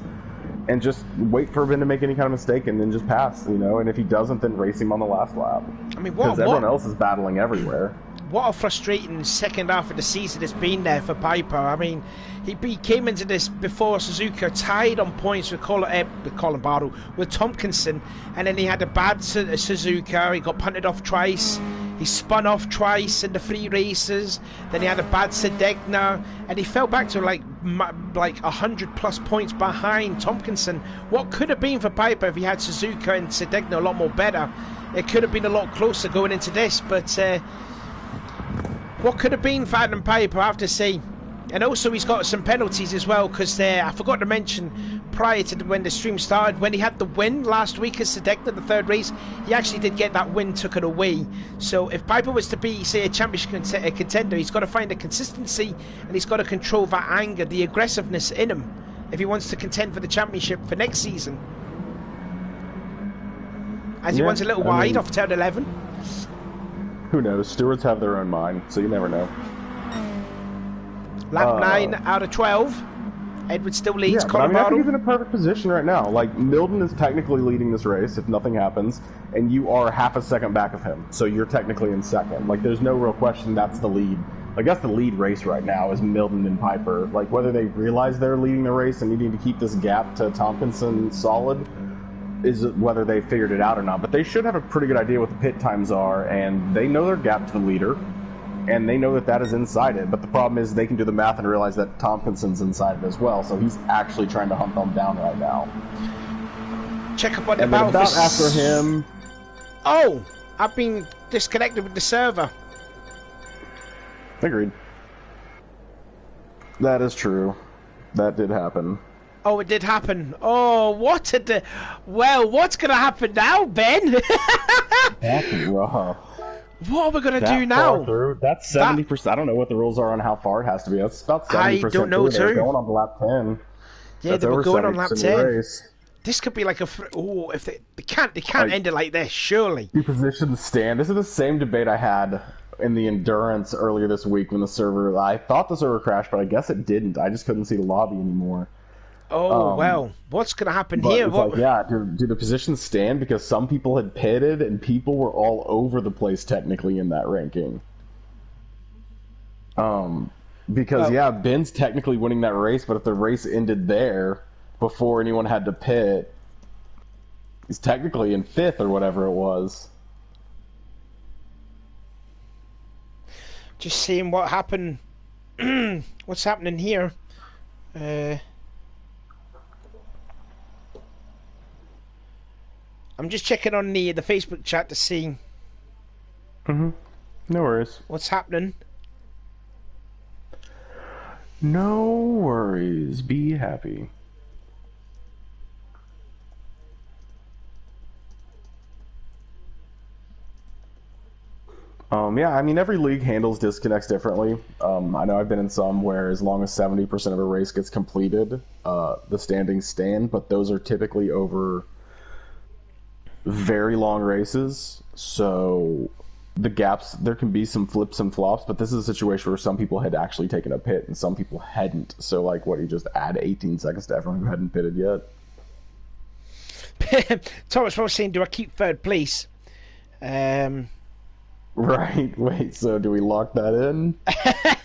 and just wait for Ben to make any kind of mistake and then just pass, you know? And if he doesn't, then race him on the last lap. I mean, because everyone else is battling everywhere.
What a frustrating second half of the season it's been there for Piper. I mean, he came into this before Suzuka, tied on points with Columbaro, with Tompkinson, and then he had a bad Suzuka. He got punted off twice. He spun off twice in the 3 races. Then he had a bad Sedegna, and he fell back to like 100 plus points behind Tompkinson. What could have been for Piper if he had Suzuka and Sedegna a lot more better? It could have been a lot closer going into this, but what could have been for Adam Piper, I have to say. And also he's got some penalties as well, because I forgot to mention, prior to when the stream started, when he had the win last week as Seca, the third race, he actually did get that win, took it away. So if Piper was to be, say, a championship contender, he's got to find a consistency and he's got to control that anger, the aggressiveness in him, if he wants to contend for the championship for next season. As he runs a little wide off turn 11.
Who knows? Stewards have their own mind, so you never know.
Lap 9 out of 12. Edward still leads.
Yeah, but I think he's in a perfect position right now. Like, Milton is technically leading this race if nothing happens, and you are half a second back of him, so you're technically in second. Like, there's no real question that's the lead. Like, that's the lead race right now is Milton and Piper. Like, whether they realize they're leading the race and needing to keep this gap to Tompkinson solid is whether they figured it out or not. But they should have a pretty good idea what the pit times are, and they know their gap to the leader, and they know that that is inside it. But the problem is they can do the math and realize that Tompkinson's inside it as well, so he's actually trying to hunt them down right now.
Check up on the
about after him.
Oh, I've been disconnected with the server.
Agreed. That is true. That did happen.
Oh, it did happen. Oh, what a... Well, what's going to happen now, Ben?
That's rough.
What are we going to do now?
Through? That's 70%. I don't know what the rules are on how far it has to be. That's about 70%.
I don't know, too.
They're going on lap 10.
Yeah, they were going on lap 10. This could be like a... Oh, if they can't end it like this, surely.
You position the stand. This is the same debate I had in the endurance earlier this week when the server... I thought the server crashed, but I guess it didn't. I just couldn't see the lobby anymore.
Oh, well, what's going to happen here?
It's like, yeah, do the positions stand? Because some people had pitted, and people were all over the place technically in that ranking. Because, yeah, Ben's technically winning that race, but if the race ended there before anyone had to pit, he's technically in 5th or whatever it was.
Just seeing what happened. What's happening here? I'm just checking on the Facebook chat to see.
No worries.
What's happening?
No worries. Be happy. Yeah, I mean, every league handles disconnects differently. I know I've been in some where as long as 70% of a race gets completed, the standings stand, but those are typically over very long races, so the gaps, there can be some flips and flops, but this is a situation where some people had actually taken a pit and some people hadn't. So, like, what, you just add 18 seconds to everyone who hadn't pitted yet?
Thomas was saying, do I keep third place?
Right, wait, so do we lock that in?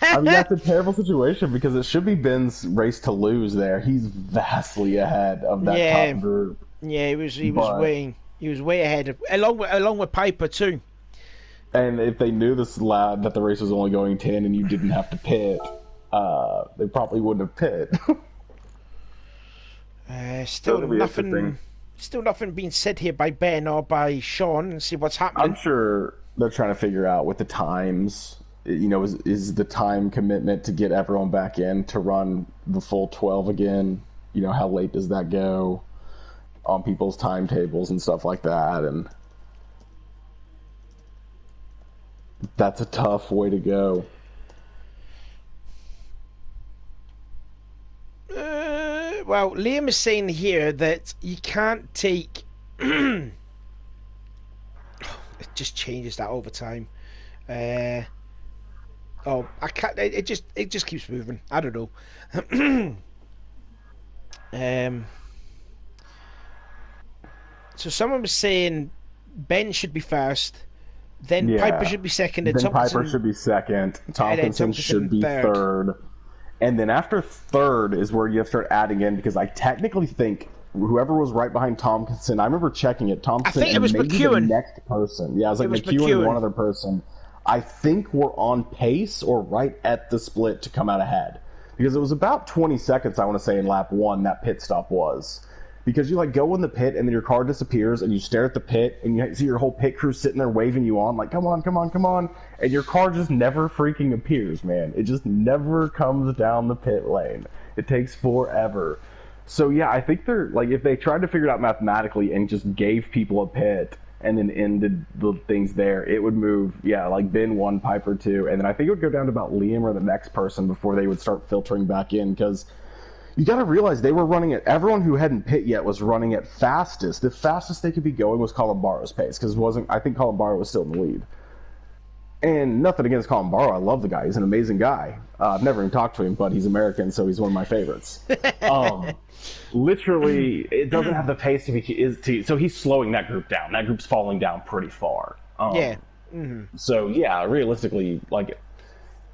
I mean, that's a terrible situation because it should be Ben's race to lose there. He's vastly ahead of that top group.
Yeah, he was way ahead, along with Piper too.
And if they knew this lad that the race was only going 10 and you didn't have to pit, they probably wouldn't have pit.
Still nothing being said here by Ben or by Sean, and see what's happening.
I'm sure they're trying to figure out with the times, you know, is the time commitment to get everyone back in to run the full 12 again, you know, how late does that go on people's timetables and stuff like that, and that's a tough way to go.
Well, Liam is saying here that you can't take... It just changes that over time. I can't... It just keeps moving. I don't know. So someone was saying Ben should be first, then Piper should be second, and
then Piper should be second, Tompkinson should be third. And then after third is where you have to start adding in, because I technically think whoever was right behind Tompkinson, I remember checking it, Tompkinson and maybe the next person. Yeah, it was like McEwen and one other person. I think we're on pace or right at the split to come out ahead. Because it was about 20 seconds, I want to say, in lap 1, that pit stop was. Because you, like, go in the pit, and then your car disappears, and you stare at the pit, and you see your whole pit crew sitting there waving you on, like, come on, come on, come on. And your car just never freaking appears, man. It just never comes down the pit lane. It takes forever. So yeah, I think they're like, if they tried to figure it out mathematically and just gave people a pit and then ended the things there, it would move, yeah, like Ben 1, Piper 2, and then I think it would go down to about Liam or the next person before they would start filtering back in, because you got to realize they were running it. Everyone who hadn't pit yet was running it fastest. The fastest they could be going was Columbaro's pace, because I think Columbaro was still in the lead. And nothing against Columbaro, I love the guy. He's an amazing guy. I've never even talked to him, but he's American, so he's one of my favorites. Literally, it doesn't have the pace so he's slowing that group down. That group's falling down pretty far.
Yeah.
So yeah, realistically, like,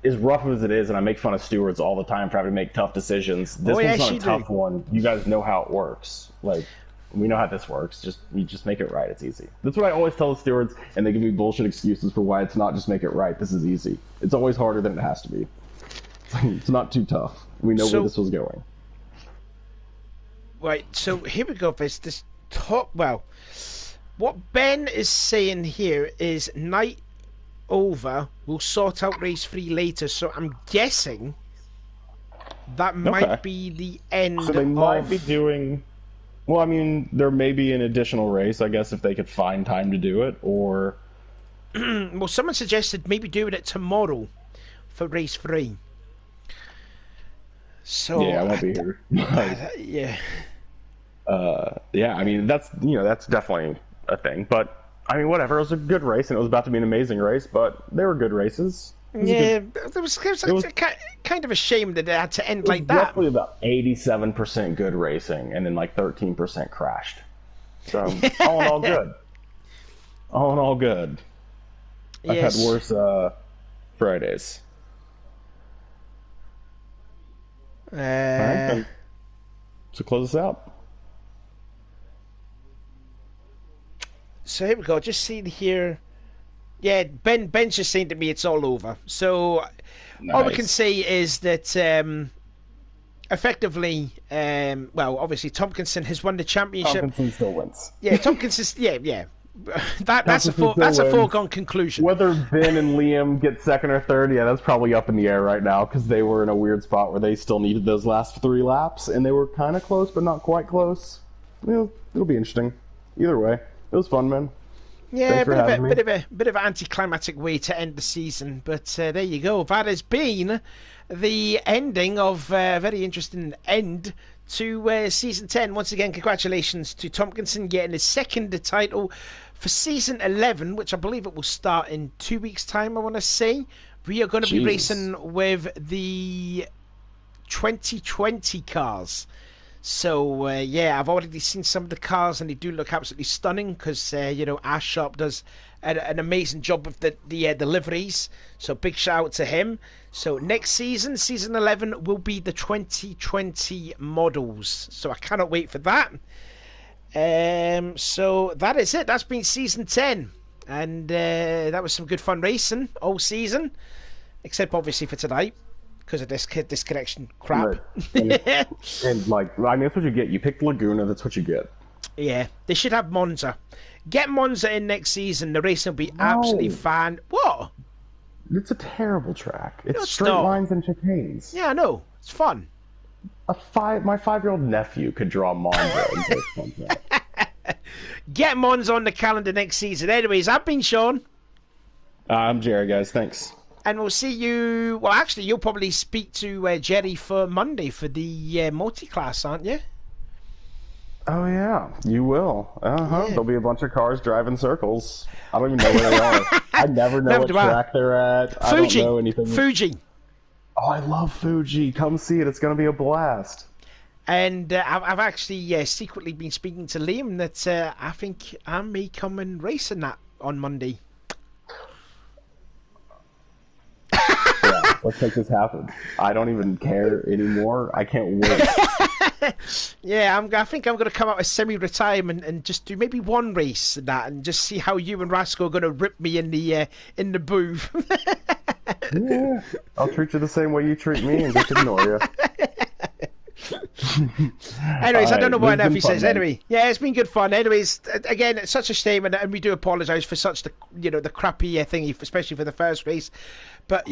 as rough as it is, and I make fun of stewards all the time for having to make tough decisions, this one's not a tough one. You guys know how it works. Like, we know how this works. You just make it right. It's easy. That's what I always tell the stewards, and they give me bullshit excuses for why it's not just make it right. This is easy. It's always harder than it has to be. It's not too tough. We know where this was going.
Right, so here we go. There's this top. Well, what Ben is saying here is night over. We'll sort out race 3 later. So I'm guessing that might be the end.
So they might be doing. Well, I mean, there may be an additional race, I guess, if they could find time to do it, or.
Well, someone suggested maybe doing it tomorrow for race 3. So
yeah, I won't be here.
Yeah.
Yeah, I mean, that's definitely a thing, but I mean, whatever. It was a good race, and it was about to be an amazing race, but they were good races.
It was kind of a shame that it had to end like that.
Roughly about 87% good racing, and then like 13% crashed. So all in all, good. All in all, good. I've had worse Fridays. All right, so close this out.
So here we go. Just seeing here. Yeah, Ben's just saying to me it's all over. So all we can say is that effectively, well, obviously Tompkinson has won the championship.
Tompkinson still wins.
Yeah, Tompkinson. Yeah. That's a foregone conclusion.
Whether Ben and Liam get second or third, yeah, that's probably up in the air right now, because they were in a weird spot where they still needed those last 3 laps, and they were kind of close, but not quite close. It'll be interesting. Either way, it was fun, man.
Yeah, bit of an anticlimactic way to end the season, but there you go. That has been the ending of a very interesting end to season 10. Once again, congratulations to Tompkinson getting his second title for season 11, which I believe it will start in 2 weeks' time. I want to say we are going to be racing with the 2020 cars. So, yeah, I've already seen some of the cars, and they do look absolutely stunning, because, Ash Sharp does an amazing job with the liveries. So, big shout out to him. So, next season, season 11, will be the 2020 models. So, I cannot wait for that. So, that is it. That's been season 10. And that was some good fun racing all season, except obviously for tonight, because of this connection crap.
Right. And like, I mean, that's what you get. You picked Laguna, that's what you get.
Yeah, they should have Monza. Get Monza in next season. The racing will be absolutely fan. What?
It's a terrible track. It's straight lines and chicanes.
Yeah, I know. It's fun.
My 5-year-old nephew could draw Monza and take something.
Get Monza on the calendar next season. Anyways, I've been Sean.
I'm Jerry, guys. Thanks.
And we'll see you. Well, actually, you'll probably speak to Jerry for Monday for the multi-class, aren't you?
Oh, yeah. You will.
Yeah.
There'll be a bunch of cars driving circles. I don't even know where they are. I never know what track they're at.
Fuji.
I don't know anything.
Fuji.
Oh, I love Fuji. Come see it. It's going to be a blast.
And I've actually secretly been speaking to Liam that I think I may come and race in that on Monday.
Yeah, let's make this happen. I don't even care anymore. I can't wait.
Yeah, I think I'm going to come out of semi-retirement and just do maybe one race in that, and just see how you and Rasco are going to rip me in the booth.
Yeah, I'll treat you the same way you treat me and just ignore you.
Anyways, I don't know what enough he says. Anyway, yeah, it's been good fun. Anyways, again, it's such a shame, and we do apologise for such the crappy thing, especially for the first race. But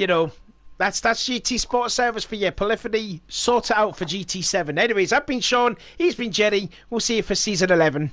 That's GT Sport Service for you. Polyphony, sort it out for GT7. Anyways, I've been Sean, he's been Jerry. We'll see you for Season 11.